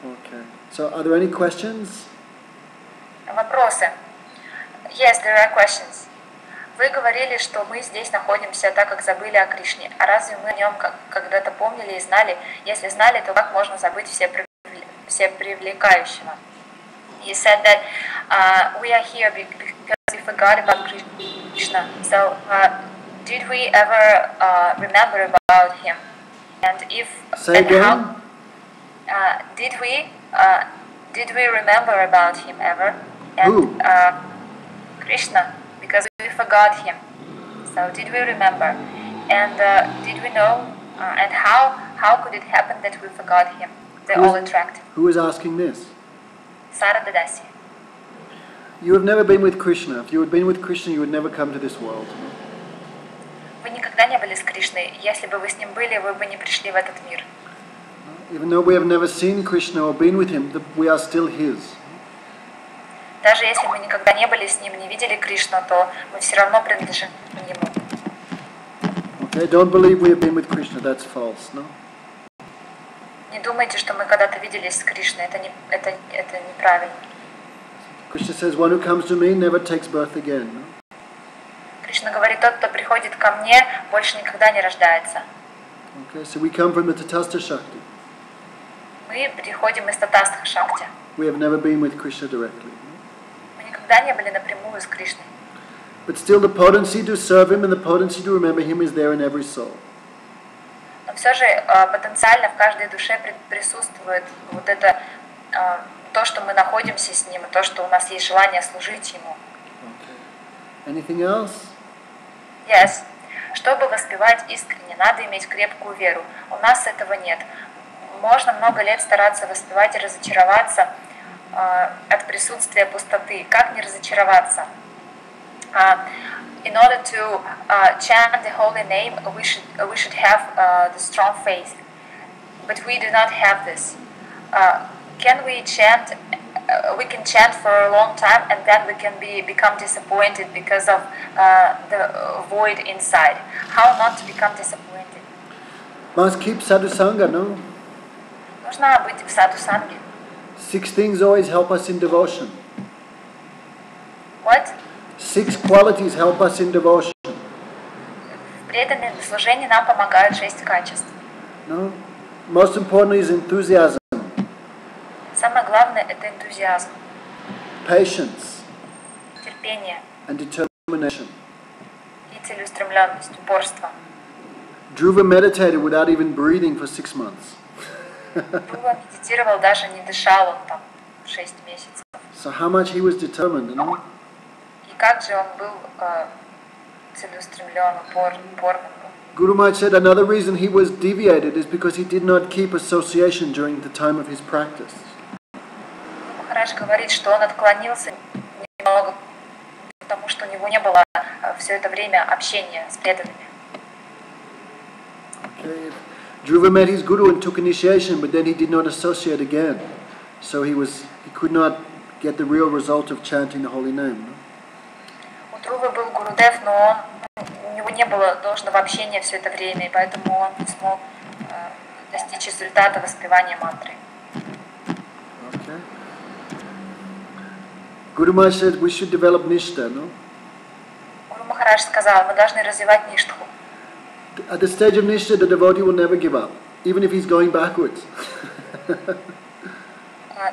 Okay. So are there any questions? Вопросы. Yes, there are questions. Вы говорили, что мы здесь находимся, так как забыли о Кришне. А разве мы о нем когда-то помнили и знали? Если знали, то как можно забыть всепривлекающего? You said that we are here because we forgot about Krishna. So did we ever remember about him? And if Say and again? how did we remember about him ever? And Who? Krishna, because we forgot him. So did we remember? And did we know? And how could it happen that we forgot him? They're all attractive. Who is asking this? Sara Dadasi. You have never been with Krishna. If you had been with Krishna, you would never come to this world. Вы никогда не были с Кришной. Если бы вы с ним были, вы бы не пришли в этот мир. Even though we have never seen Krishna or been with him, we are still his. Даже если мы никогда не были с ним, не видели Кришну, то мы все равно принадлежим ему. Okay, don't believe we have been with Krishna. That's false, no? Не думайте, что мы когда-то виделись с Кришной. Это неправильно. Krishna says, "One who comes to me never takes birth again." No? Кришна говорит, тот, кто приходит ко мне, больше никогда не рождается. Okay, so we come from the Tatastha Shakti. Мы приходим из Татастха Шакти. We have never been with Krishna directly. No? Мы никогда не были напрямую с Кришной. But still the potency to serve him and the potency to remember him is there in every soul. Но все же потенциально в каждой душе присутствует вот это то, что мы находимся с ним, и то, что у нас есть желание служить ему. Okay. Anything else? Yes. Чтобы воспевать искренне, надо иметь крепкую веру. У нас этого нет. Можно много лет стараться воспевать и разочароваться от присутствия пустоты. Как не разочароваться? In order to chant the holy name, we should have the strong faith. But we do not have this. Can we chant we can chant for a long time and then we can become disappointed because of the void inside. How not to become disappointed? Must keep sadhusanga, no? Нужно быть в саду-санге. 6 things always help us in devotion. What? 6 qualities help us in devotion. В преданном служении нам помогают 6 качеств. No? Most importantly is enthusiasm, Самое главное это энтузиазм, patience, терпение and determination. и целеустремленность, упорство. Druva meditated without even breathing for 6 months. Друва медитировал, даже не дышал он там 6 месяцев. So how much he was determined, no? И как же он был целеустремлен, упорным был. Guru Maharaj said another reason he was deviated is because he did not keep association during the time of his practice. Махарадж говорит, что он отклонился немного, потому что у него не было все это время общения с преданными. Okay. Druva met his guru and took initiation, but then he did not associate again. So he could not get the real result of chanting the holy name. No? У Друвы был Гурудев, но у него не было должного общения все это время, и поэтому он не смог достичь результата воспевания мантры. Okay. Guru Maharaj said we should develop nishta, no? Гуру Махарадж сказал, мы должны развивать ништху. At the stage of nishta, the devotee will never give up, even if he's going backwards.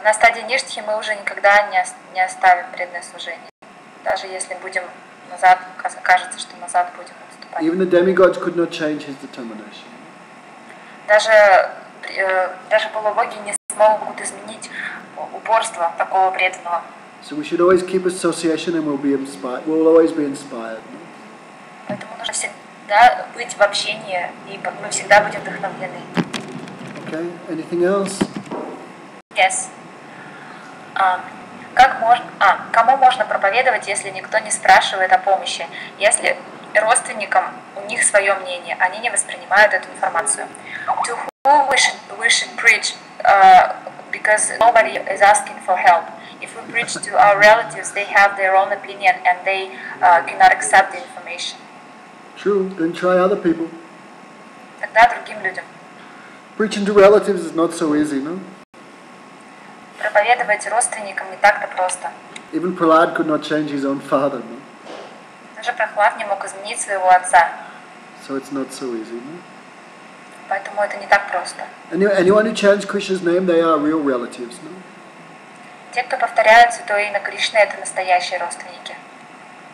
На стадии ништхи мы уже никогда не оставим преданное служение, даже если будем назад, кажется, что назад будем отступать. Even the demigods could not change his determination. Даже полубоги не смогут изменить упорство такого преданного. So we should always keep association and we'll always be inspired. Поэтому нужно всегда быть в общении, и мы всегда будем вдохновлены. Okay, anything else? Yes. Кому можно проповедовать, если никто не спрашивает о помощи? Если родственникам у них свое мнение, они не воспринимают эту информацию. To whom we should preach because nobody is asking for help. If we preach to our relatives, they have their own opinion and they cannot accept the information. True, then try other people. Тогда другим людям. Preaching to relatives is not so easy, no? Проповедовать родственникам не так-то просто. Even Prahlad could not change his own father, no? Даже Прохлад не мог изменить своего отца. So it's not so easy, no? Поэтому это не так просто. Anyone who chants Krishna's name, they are real relatives, no? Те, кто повторяют святое имя Кришны, это настоящие родственники.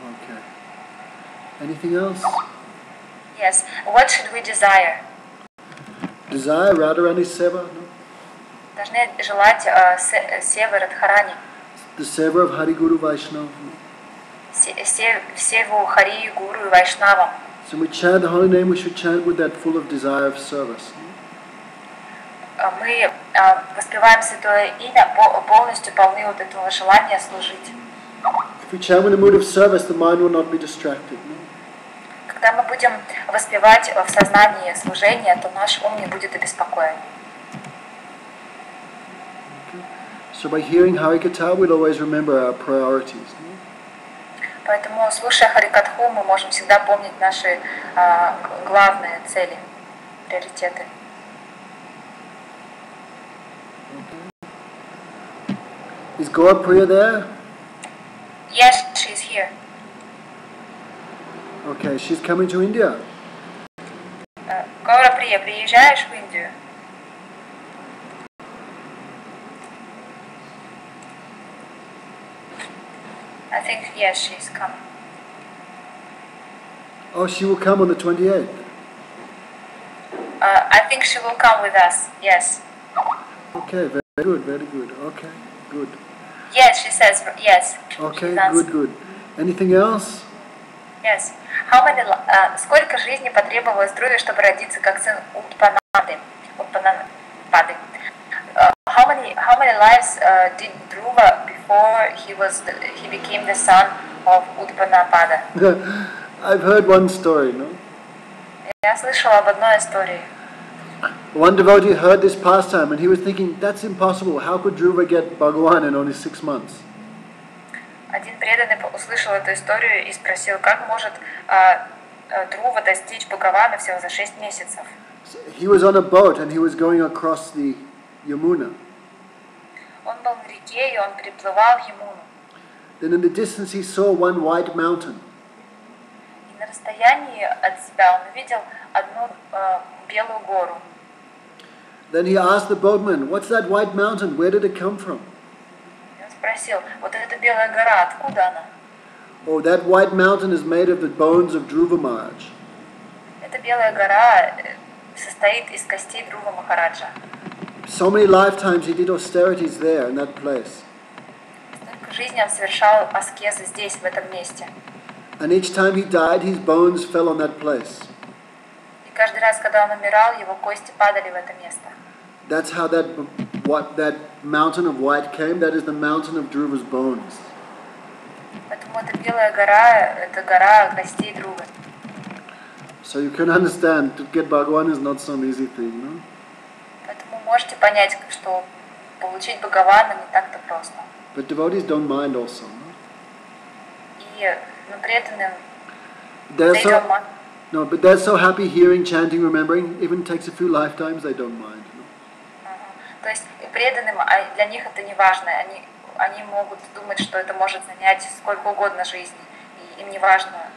Okay. Anything else? Yes. What should we desire? Desire Radharani Seva, no? Должны желать Севы Радхарани. The Seva of Hari Guru Vaishnava. Севу Хари, Гуру и Вайшнавам. So when we chant the holy name, we should chant with that full of desire of service. Мы воспеваем святое имя, полностью полны вот этого желания служить. If we chant with a mood of service, the mind will not be distracted. No? Когда мы будем воспевать в сознании служения, то наш ум не будет обеспокоен. So by hearing Harikatha, we'll always remember our priorities. No? Поэтому, слушая Харикатху, мы можем всегда помнить наши главные цели, приоритеты. Is Gaur Priya there? Yes, she's here. Okay, she's coming to India. Гаура Прия, приезжаешь в Индию? I think yes, she's coming. Oh, she will come on the 28th. I think she will come with us. Yes. Okay, very good, very good. Okay, good. Yes, she says yes. Okay, good, good. Anything else? Yes. Сколько жизни потребовалось Друве, чтобы родиться как сын Утпанады? How many lives did Druva before he became the son of Utpanapada? I've heard one story, no? Я слышала об одной истории. One devotee heard this pastime and he was thinking, that's impossible. How could Druva get Bhagavan in only 6 months? Один преданный услышал эту историю и спросил, как может Друва достичь Бхагавана всего за 6 месяцев. He was on a boat and he was going across the Yamuna. Он был на реке, и он переплывал Ямуну. Then in the distance he saw one white mountain. И на расстоянии от себя он увидел одну белую гору. Then he asked the boatman, what's that white mountain? Where did it come from? И он спросил, вот эта белая гора, откуда она? Oh, that white mountain is made of the bones of Druva Maharaj. Эта белая гора состоит из костей Друва Махараджа. So many lifetimes he did austerities there in that place. Столько жизни он совершал аскезы здесь, в этом месте. And each time he died, his bones fell on that place. И каждый раз, когда он умирал, его кости падали в это место. That's how that mountain of white came. That is the mountain of Druva's bones. Поэтому эта белая гора, это гора костей Друвы. So you can understand, to get Bhagavan is not some easy thing, no? Поэтому можете понять, что получить Бхагавана не так-то просто. But devotees don't mind also, no? И преданным but they're so happy hearing, chanting, remembering. Even takes a few lifetimes, they don't mind. No? То есть преданным, для них это не важно. Они могут думать, что это может занять сколько угодно жизни. И им не важно,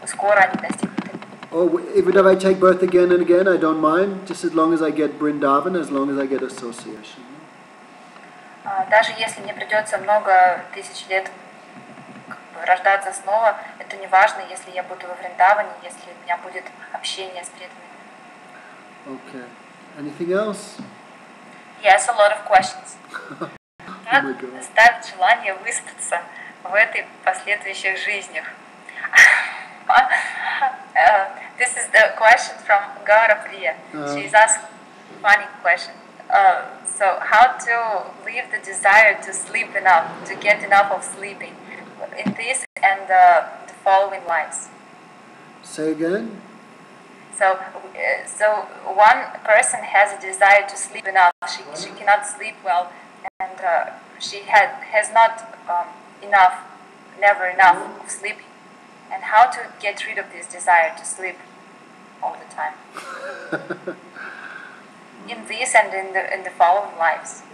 скоро они достигнут. Oh, even if I take birth again and again, I don't mind, just as long as I get Vrindavan, as long as I get association. Даже если мне придется много тысяч лет рождаться снова, это не важно, если я буду во Вриндаване, если у меня будет общение с преданными. Okay. Anything else? Yes, a lot of questions. Как ставить желание выспаться в этой последующих жизнях? This is the question from Gaura Priya. She's asking a funny question. So how to leave the desire to sleep enough, to get enough of sleeping in this and the following lives? Say again? So one person has a desire to sleep enough. She cannot sleep well, and she has not never enough of sleeping. And how to get rid of this desire to sleep all the time in this and in the following lives.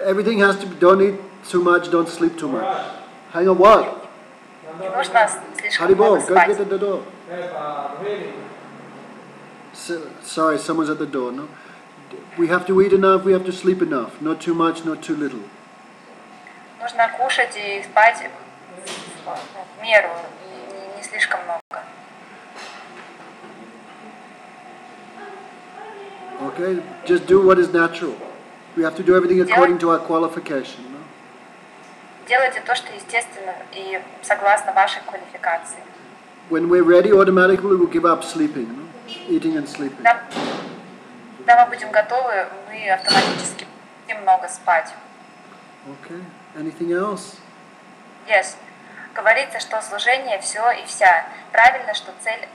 Everything has to be, don't eat too much, don't sleep too much. Hang on, what? Не нужно слишком Haribol, много go спать. get at the door. Sorry, someone's at the door, no? We have to eat enough, we have to sleep enough. Not too much, not too little. Нужно кушать и спать в меру, не слишком много. Okay, just do what is natural. We have to do everything according to our qualification. No? Делайте то, что естественно и согласно вашей квалификации. When we're ready, automatically we'll give up sleeping, no? Eating and sleeping. Когда мы будем готовы, мы автоматически будем много спать. Okay, anything else? Yes. Говорится, что служение все и вся. Правильно, что цель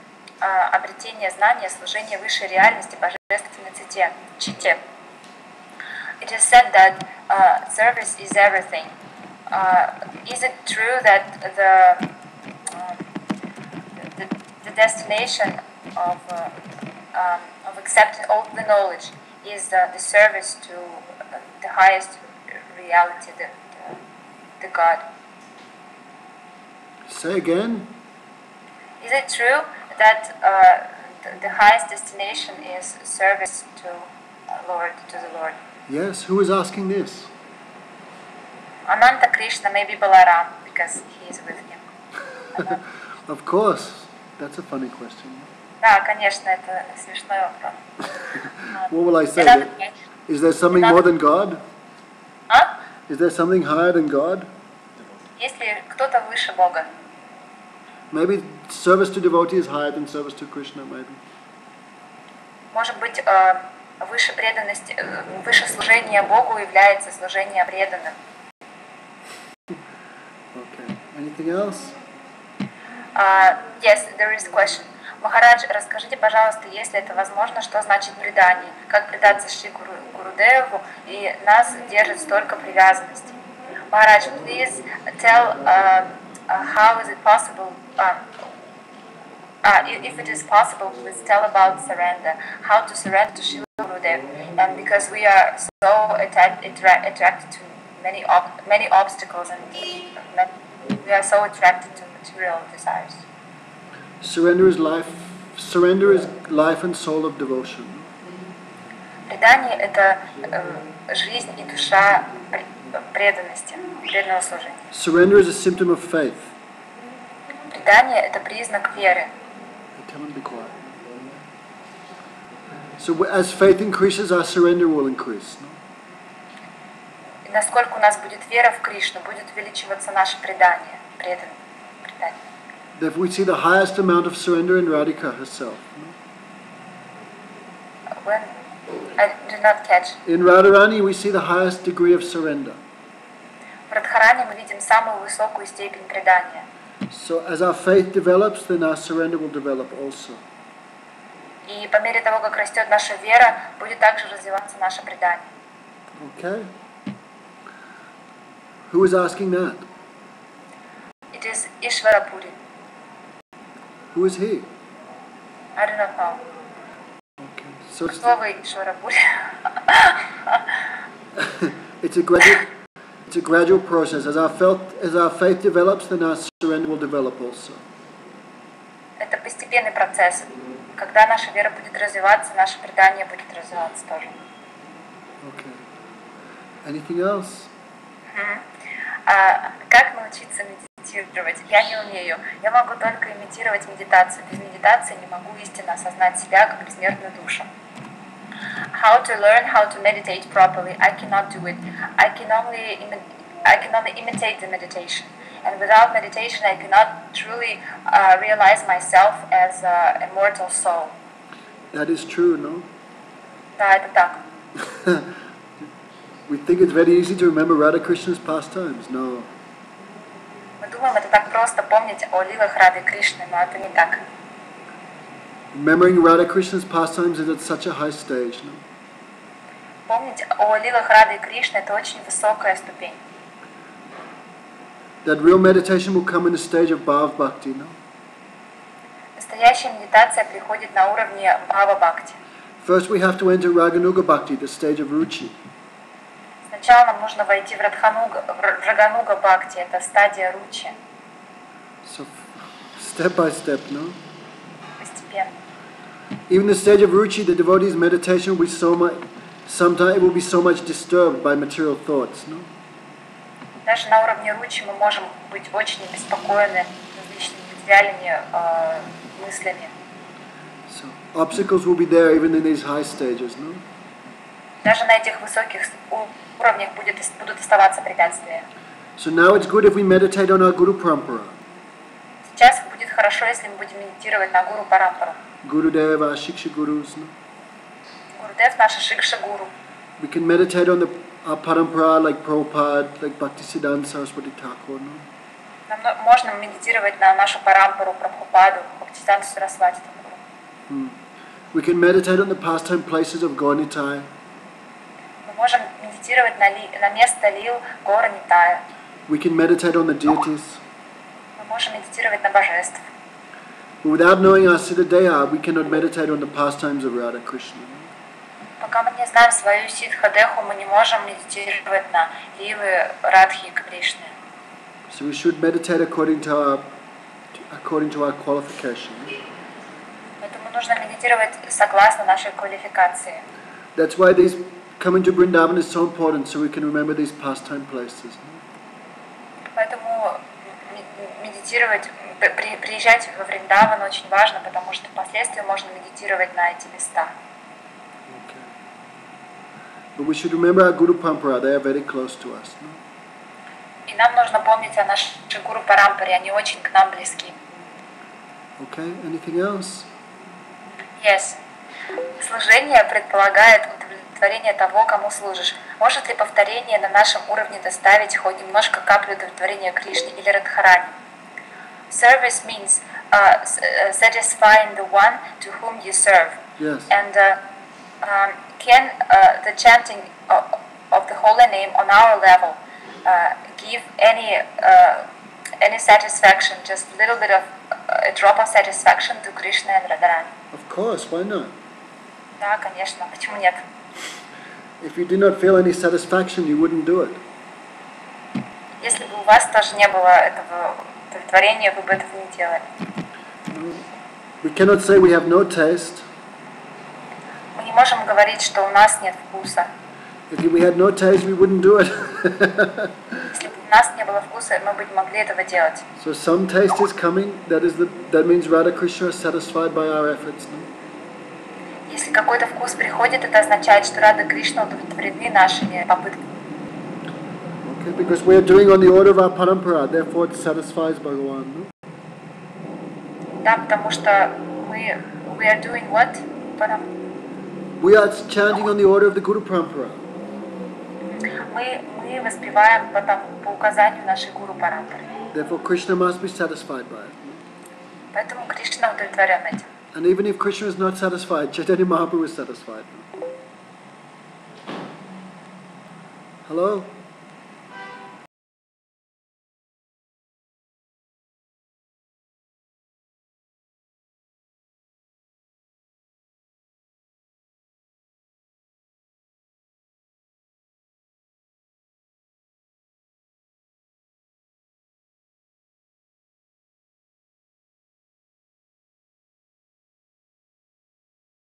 обретения знания, служение высшей реальности, божественной чите. It is said that service is everything. Is it true that the destination of accepting all the knowledge is the service to the highest reality, the God? Say again. Is it true that the highest destination is service to the Lord? Yes, who is asking this? Ananta Krishna, maybe Balaram, because he is with him. Of course, that's a funny question. Да, конечно, это смешной вопрос. What will I say? Is there something more than God? А? Is there something higher than God? Есть ли кто-то выше Бога? Maybe service to devotee is higher than service to Krishna, maybe. Может быть, выше преданности, выше служения Богу является служение преданным. Okay. Anything else? Yes, there is a question. Махарадж, расскажите, пожалуйста, если это возможно, что значит предание, как предаться Шри Гурудеву, и нас держит столько привязанностей. Махарадж, please tell how is it possible, if it is possible, please tell about surrender, how to surrender to Shri Gurudev, and because we are so attracted to many obstacles, and we are so attracted to material desires. Surrender is life. Surrender is life and soul of devotion. Предание – это жизнь и душа преданности, преданного служения. Surrender is a symptom of faith. Предание – это признак веры. Tell them to be quiet. So as faith increases, our surrender will increase. И насколько у нас будет вера в Кришну, будет увеличиваться наше предание, предание. That we see the highest amount of surrender in Radhika herself. When I did not catch. In Radharani, we see the highest degree of surrender. В Радхарани мы видим самую высокую степень предания. So as our faith develops, then our surrender will develop also. И по мере того, как растет наша вера, будет также развиваться наше предание. Okay. Who is asking that? It is Ishvarapuri. Who is he? I do not know. Okay. So Кто вы, Ishvarapuri? it's a gradual process. As our faith develops, then our surrender will develop also. Это постепенный процесс. Когда наша вера будет развиваться, наше предание будет развиваться тоже. Okay. Anything else? Как научиться медитировать? Я не умею. Я могу только имитировать медитацию. Без медитации не могу истинно осознать себя как бессмертную душу. How to learn how to meditate properly? I cannot do it. I can only imitate the meditation. And without meditation, I cannot truly realize myself as an immortal soul. That is true, no? Да, это так. We think it's very easy to remember Radha Krishna's pastimes. No. Мы думаем, это так просто помнить о лилах Рады Кришны, но это не так. Remembering Radha Krishna's pastimes is at such a high stage, no? Помнить о лилах Рады Кришны – это очень высокая ступень. That real meditation will come in a stage of Bhav Bhakti, no? Настоящая медитация приходит на уровне Бхава Бхакти. First we have to enter Raganuga Bhakti, the stage of Ruchi. Сначала нам нужно войти в Рагануга Бхакти, это стадия Ручи. So step by step, no? Постепенно. Even the stage of Ruchi, the devotee's meditation will be so much, sometimes it will be so much disturbed by material thoughts, no? Даже на уровне Ручи мы можем быть очень обеспокоены различными материальными мыслями. So obstacles will be there even in these high stages, no? Даже на этих высоких уровнях будут оставаться препятствия. So now it's good if we meditate on our Guru Parampara. Сейчас будет хорошо, если мы будем медитировать на Гуру Парампару. Gurudeva, Shiksha Gurus, no? Гурудев наша Шикша Гуру. We can meditate on our Parampara like Prabhupada, like Bhaktisiddhanta Saraswati Thakur, no? Нам можно медитировать на нашу Парампару, Прабхупаду, Бхактисиддханту Сарасвати Такуру. We can meditate on the pastime places of Gaunitai. Мы можем медитировать на место лил гора Нитая. We can meditate on the deities. Мы можем медитировать на божеств. But without knowing our Siddha Deha, we cannot meditate on the pastimes of Radha Krishna. Пока мы не знаем свою ситха-деху, мы не можем медитировать на лилы Радхи и Кришны. So we should meditate according to our qualification. Поэтому нужно медитировать согласно нашей квалификации. That's why coming to Vrindavan is so important, so we can remember these pastime places. Поэтому медитировать, приезжать во Вриндаван очень важно, потому что впоследствии можно медитировать на эти места. Okay. But we should remember our Guru Parampara, they are very close to us. No? И нам нужно помнить о нашей Гуру Парампаре, они очень к нам близки. Okay, anything else? Yes. Служение предполагает удовлетворение того, кому служишь. Может ли повторение на нашем уровне доставить хоть немножко каплю удовлетворения Кришне или Радхарани? service means satisfying the one to whom you serve. Yes. And can the chanting of the holy name on our level give any satisfaction, just a little bit of a drop of satisfaction to Krishna and Radharani? Of course, why not? Да, конечно, почему нет? If you did not feel any satisfaction, you wouldn't do it. Если бы у вас тоже не было этого удовлетворения, вы бы этого не делали. We cannot say we have no taste. Мы не можем говорить, что у нас нет вкуса. If we had no taste, we wouldn't do it. Если бы у нас не было вкуса, мы бы не могли этого делать. So some taste is coming. That means Radha Krishna are satisfied by our efforts. No? Если какой-то вкус приходит, это означает, что Рада Кришна удовлетворены нашими попытками. Okay, because we are doing on the order of our parampara, therefore it satisfies Bhagavan. No? Да, потому что we are doing what? We are chanting on the order of the Guru Parampara. Мы воспеваем по указанию нашей Гуру Парампары. Therefore Krishna must be satisfied by it. Поэтому Кришна удовлетворен этим. And even if Krishna is not satisfied, Chaitanya Mahaprabhu is satisfied. Hello?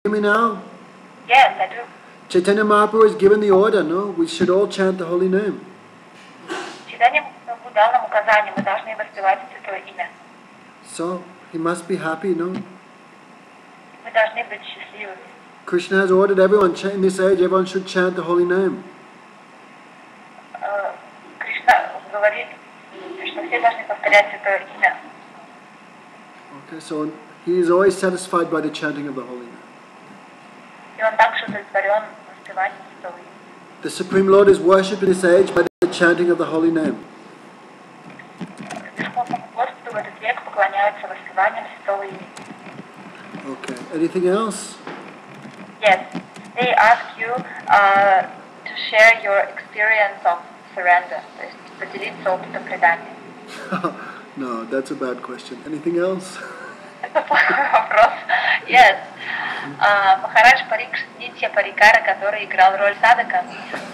Hear me now? Yes, I do. Chaitanya Mahaprabhu has given the order, no? We should all chant the holy name. Читание дал нам указание, мы должны воспевать Святое Имя. So, he must be happy, no? Мы должны быть счастливыми. Krishna has ordered everyone, in this age, everyone should chant the holy name. Кришна говорит, что все должны повторять Святое Имя. Okay, so he is always satisfied by the chanting of the holy name. И он также удовлетворен воспеванием Святого Имя. The Supreme Lord is worshipped in this age by the chanting of the holy name. Верховному Господу в этот век поклоняются воспеванием Святого Имени. Okay, anything else? Yes, they ask you to share your experience of surrender, то есть поделиться опытом предания. No, that's a bad question. Anything else? Это плохой вопрос. Yes. Махарадж Парикшит Нитья Парикара, который играл роль Садака,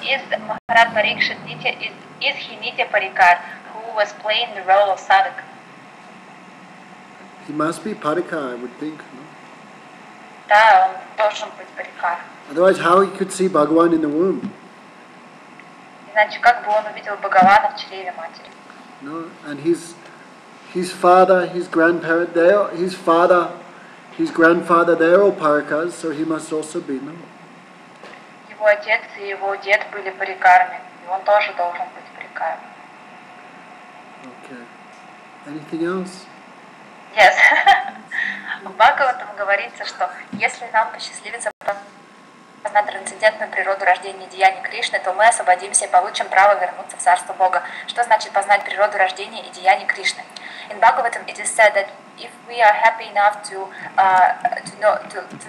is Maharaj Parikshit Nitya, is he Nitya Parikar, who was playing the role of Sadhaka? He must be Parika, I would think. No? Да, он должен быть Парикар. Otherwise, how he could see Bhagavan in the womb? Иначе как бы он увидел Бхагавана в чреве матери? No, and his father, his grandparent, his grandfather, they're all Parikas, so he must also be, no? Его отец и его дед были парикарами, и он тоже должен быть парикаром. Okay. Anything else? Yes. В Бхагаватам говорится, что если нам посчастливится познать трансцендентную природу рождения и деяний Кришны, то мы освободимся и получим право вернуться в Царство Бога. Что значит познать природу рождения и деяний Кришны? In Bhagavatam it is said that if we are happy enough to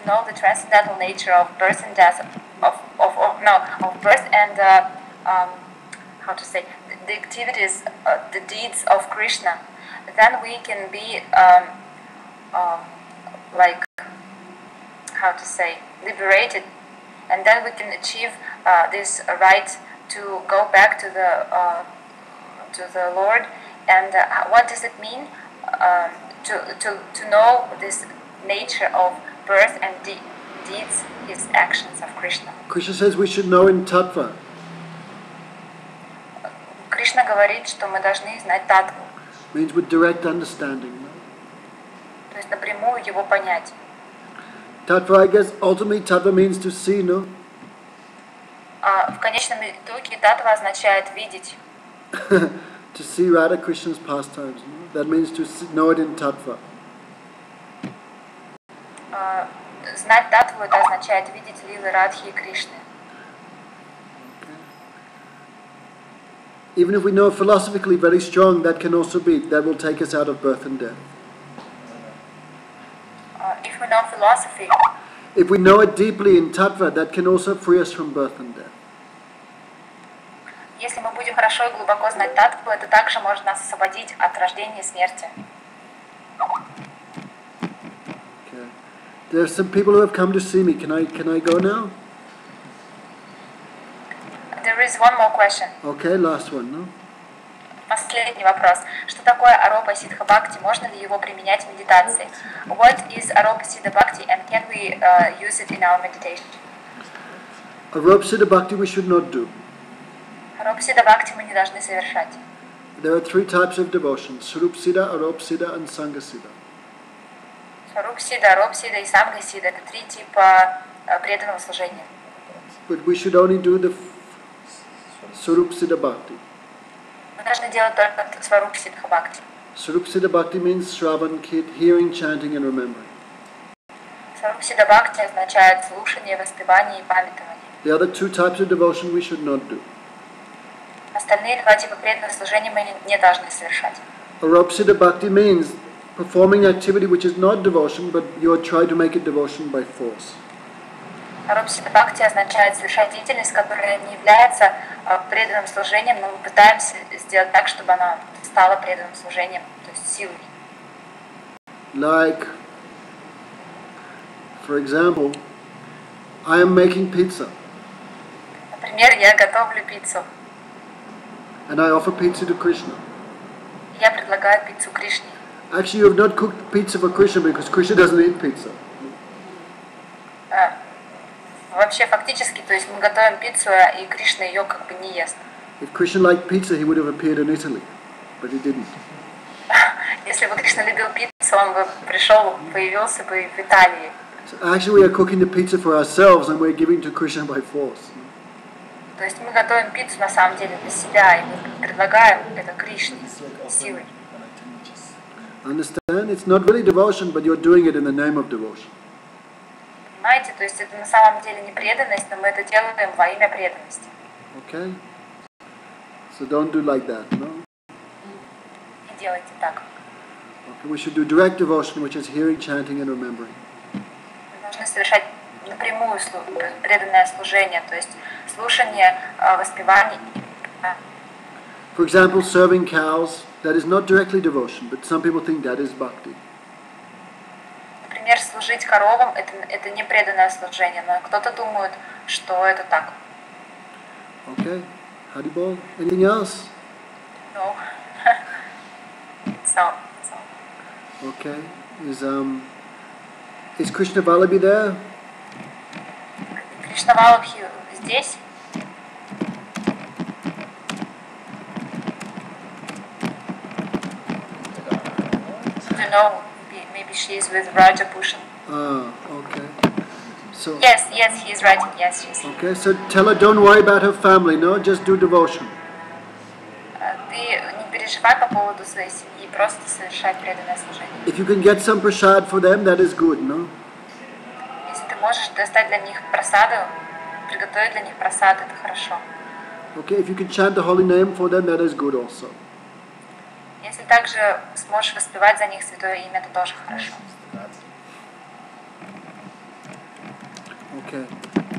know the transcendental nature of birth and death, of birth and how to say, the activities, the deeds of Krishna, then we can be like, how to say, liberated, and then we can achieve this right to go back to the Lord. And what does it mean to know this nature of birth and deeds, his actions of Krishna? Krishna says we should know in tattva. Кришна говорит, что мы должны знать татву. Means with direct understanding. No? То есть напрямую его понять. Tattva, I guess, ultimately tattva means to see, no? В конечном итоге татва означает видеть. To see Radha Krishna's pastimes. No? That means to know it in tattva. Знать татву это означает видеть лилы Радхи и Кришны. Even if we know philosophically very strong, that will take us out of birth and death. If we know philosophy, If we know it deeply in tattva, that can also free us from birth and death. если мы будем хорошо и глубоко знать таттву, это также может нас освободить от рождения и смерти. Okay. There are some people who have come to see me. Can I go now? There is one more question. Okay, last one, no? Последний вопрос. Что такое аропа сидха бхакти? Можно ли его применять в медитации? What is aropa siddha bhakti and can we use it in our meditation? Aropa siddha bhakti we should not do. Аропа сидха бхакти мы не должны совершать. There are three types of devotion: Swarup siddha, Aropa siddha, and Sangha siddha. Сварупа сидха, аропа сидха и самга сидха — это три типа преданного служения. But we should only do the Swarup siddha bhakti. Мы должны делать только сварупа сидха бхакти. Swarup siddha bhakti means Shravan, hearing, chanting, and remembering. Сварупа сидха бхакти означает слушание, воспевание и памятование. The other two types of devotion we should not do. Остальные два типа преданного служения мы не должны совершать. Aropa siddha bhakti means performing activity which is not devotion, but you are trying to make it devotion by force. Аропа сидха бхакти означает совершать деятельность, которая не является преданным служением, но мы пытаемся сделать так, чтобы она стала преданным служением, то есть силой. Like, for example, I am making pizza. Например, я готовлю пиццу. And I offer pizza to Krishna. Я предлагаю пиццу Кришне. Actually, you have not cooked pizza for Krishna because Krishna doesn't eat pizza. Вообще, фактически, то есть мы готовим пиццу, и Кришна ее как бы не ест. If Krishna liked pizza, he would have appeared in Italy, but he didn't. Если бы Кришна любил пиццу, он бы пришел, появился бы в Италии. So actually, we are cooking the pizza for ourselves, and we're giving to Krishna by force. То есть мы готовим пиццу на самом деле для себя, и мы предлагаем это Кришне силой. Understand? It's not really devotion, but you're doing it in the name of devotion. Понимаете, то есть это на самом деле не преданность, но мы это делаем во имя преданности. Okay? So don't do like that, no? Не делайте так. Okay, we should do direct devotion, which is hearing, chanting, and remembering. Мы должны совершать напрямую преданное служение, то есть слушание, воспевание. For example, serving cows, that is not directly devotion, but some people think that is bhakti. Например, служить коровам это не преданное служение, но кто-то думает, что это так. Okay, Haribol. Anything else? No. So. Okay. Is Krishna Vallabhi there? Кришна Валабхи здесь? I don't know. Maybe she is with Raja Bhushan. Ah, okay. So. Yes, he is writing. Yes, she's. Okay, so tell her don't worry about her family, no? Just do devotion. Ты не переживай по поводу своей семьи, просто совершай преданное служение. If you can get some prasad for them, that is good, no? Если ты можешь достать для них просаду, приготовить для них просад, это хорошо. Okay, if you can chant the holy name for them, that is good also. Если также сможешь воспевать за них святое имя, это тоже хорошо. Okay.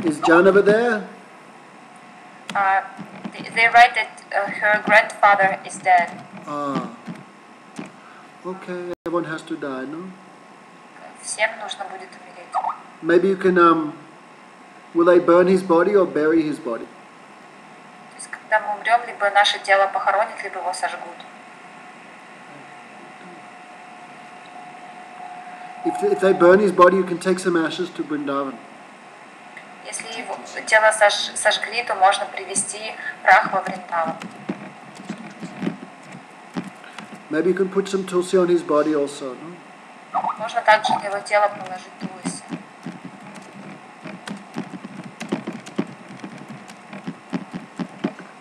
Is Janava there? They write that her grandfather is dead. Ah. Okay, everyone has to die, no? Всем нужно будет умереть. Maybe you can, will they burn his body or bury his body? То есть, когда мы умрем, либо наше тело похоронят, либо его сожгут. If they burn his body, you can take some ashes to Vrindavan. Если его тело сожгли, то можно привезти прах во Вриндаван. Maybe you can put some tulsi on his body also, no? Можно также на его тело положить тулси.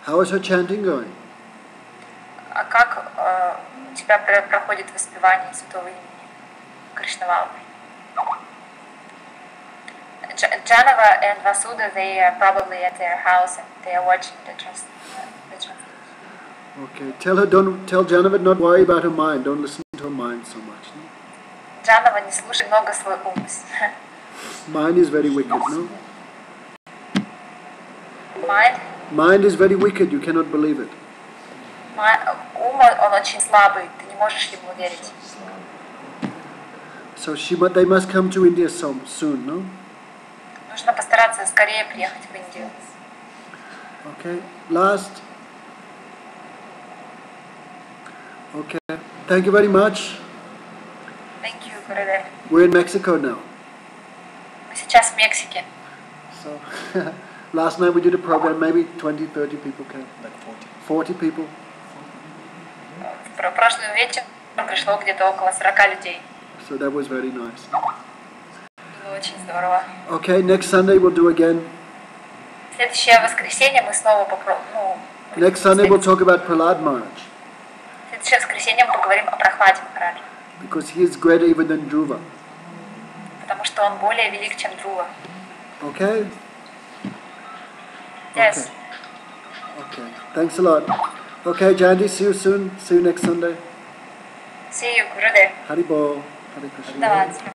How is her chanting going? А как у тебя проходит воспевание святого имени Кришнавалабхи? Janava and Vasudha, they are probably at their house and they are watching the translation. Okay. Tell Janavat not worry about her mind. Don't listen to her mind so much. No? Джанова, не слушай много свой ум. Mind is very wicked, no? Mind? Mind is very wicked. You cannot believe it. Ум, он очень слабый, ты не можешь ему верить. So they must come to India soon, no? Нужно постараться скорее приехать в Индию. Okay. Last. Okay. Thank you very much. Thank you, Gurudev. We're in Mexico now. Мы сейчас в Мексике. So, last night we did a program, maybe 20, 30 people came. Like 40 40. people. Прошлым вечером пришло где-то около 40 людей. So that was very nice. Было очень здорово. Okay, next Sunday we'll do again. Следующее воскресенье мы снова Next Sunday we'll talk about Prahlad Maharaj. Следующее воскресенье мы поговорим о Прохладе Махараджа. Because he is greater even than Druva. Потому что он более велик, чем Друва. Okay? Yes. Okay. Thanks a lot. Okay, Jandy, see you soon. See you next Sunday. See you, Gurudev. Haribol. Hare Krishna. Давайте.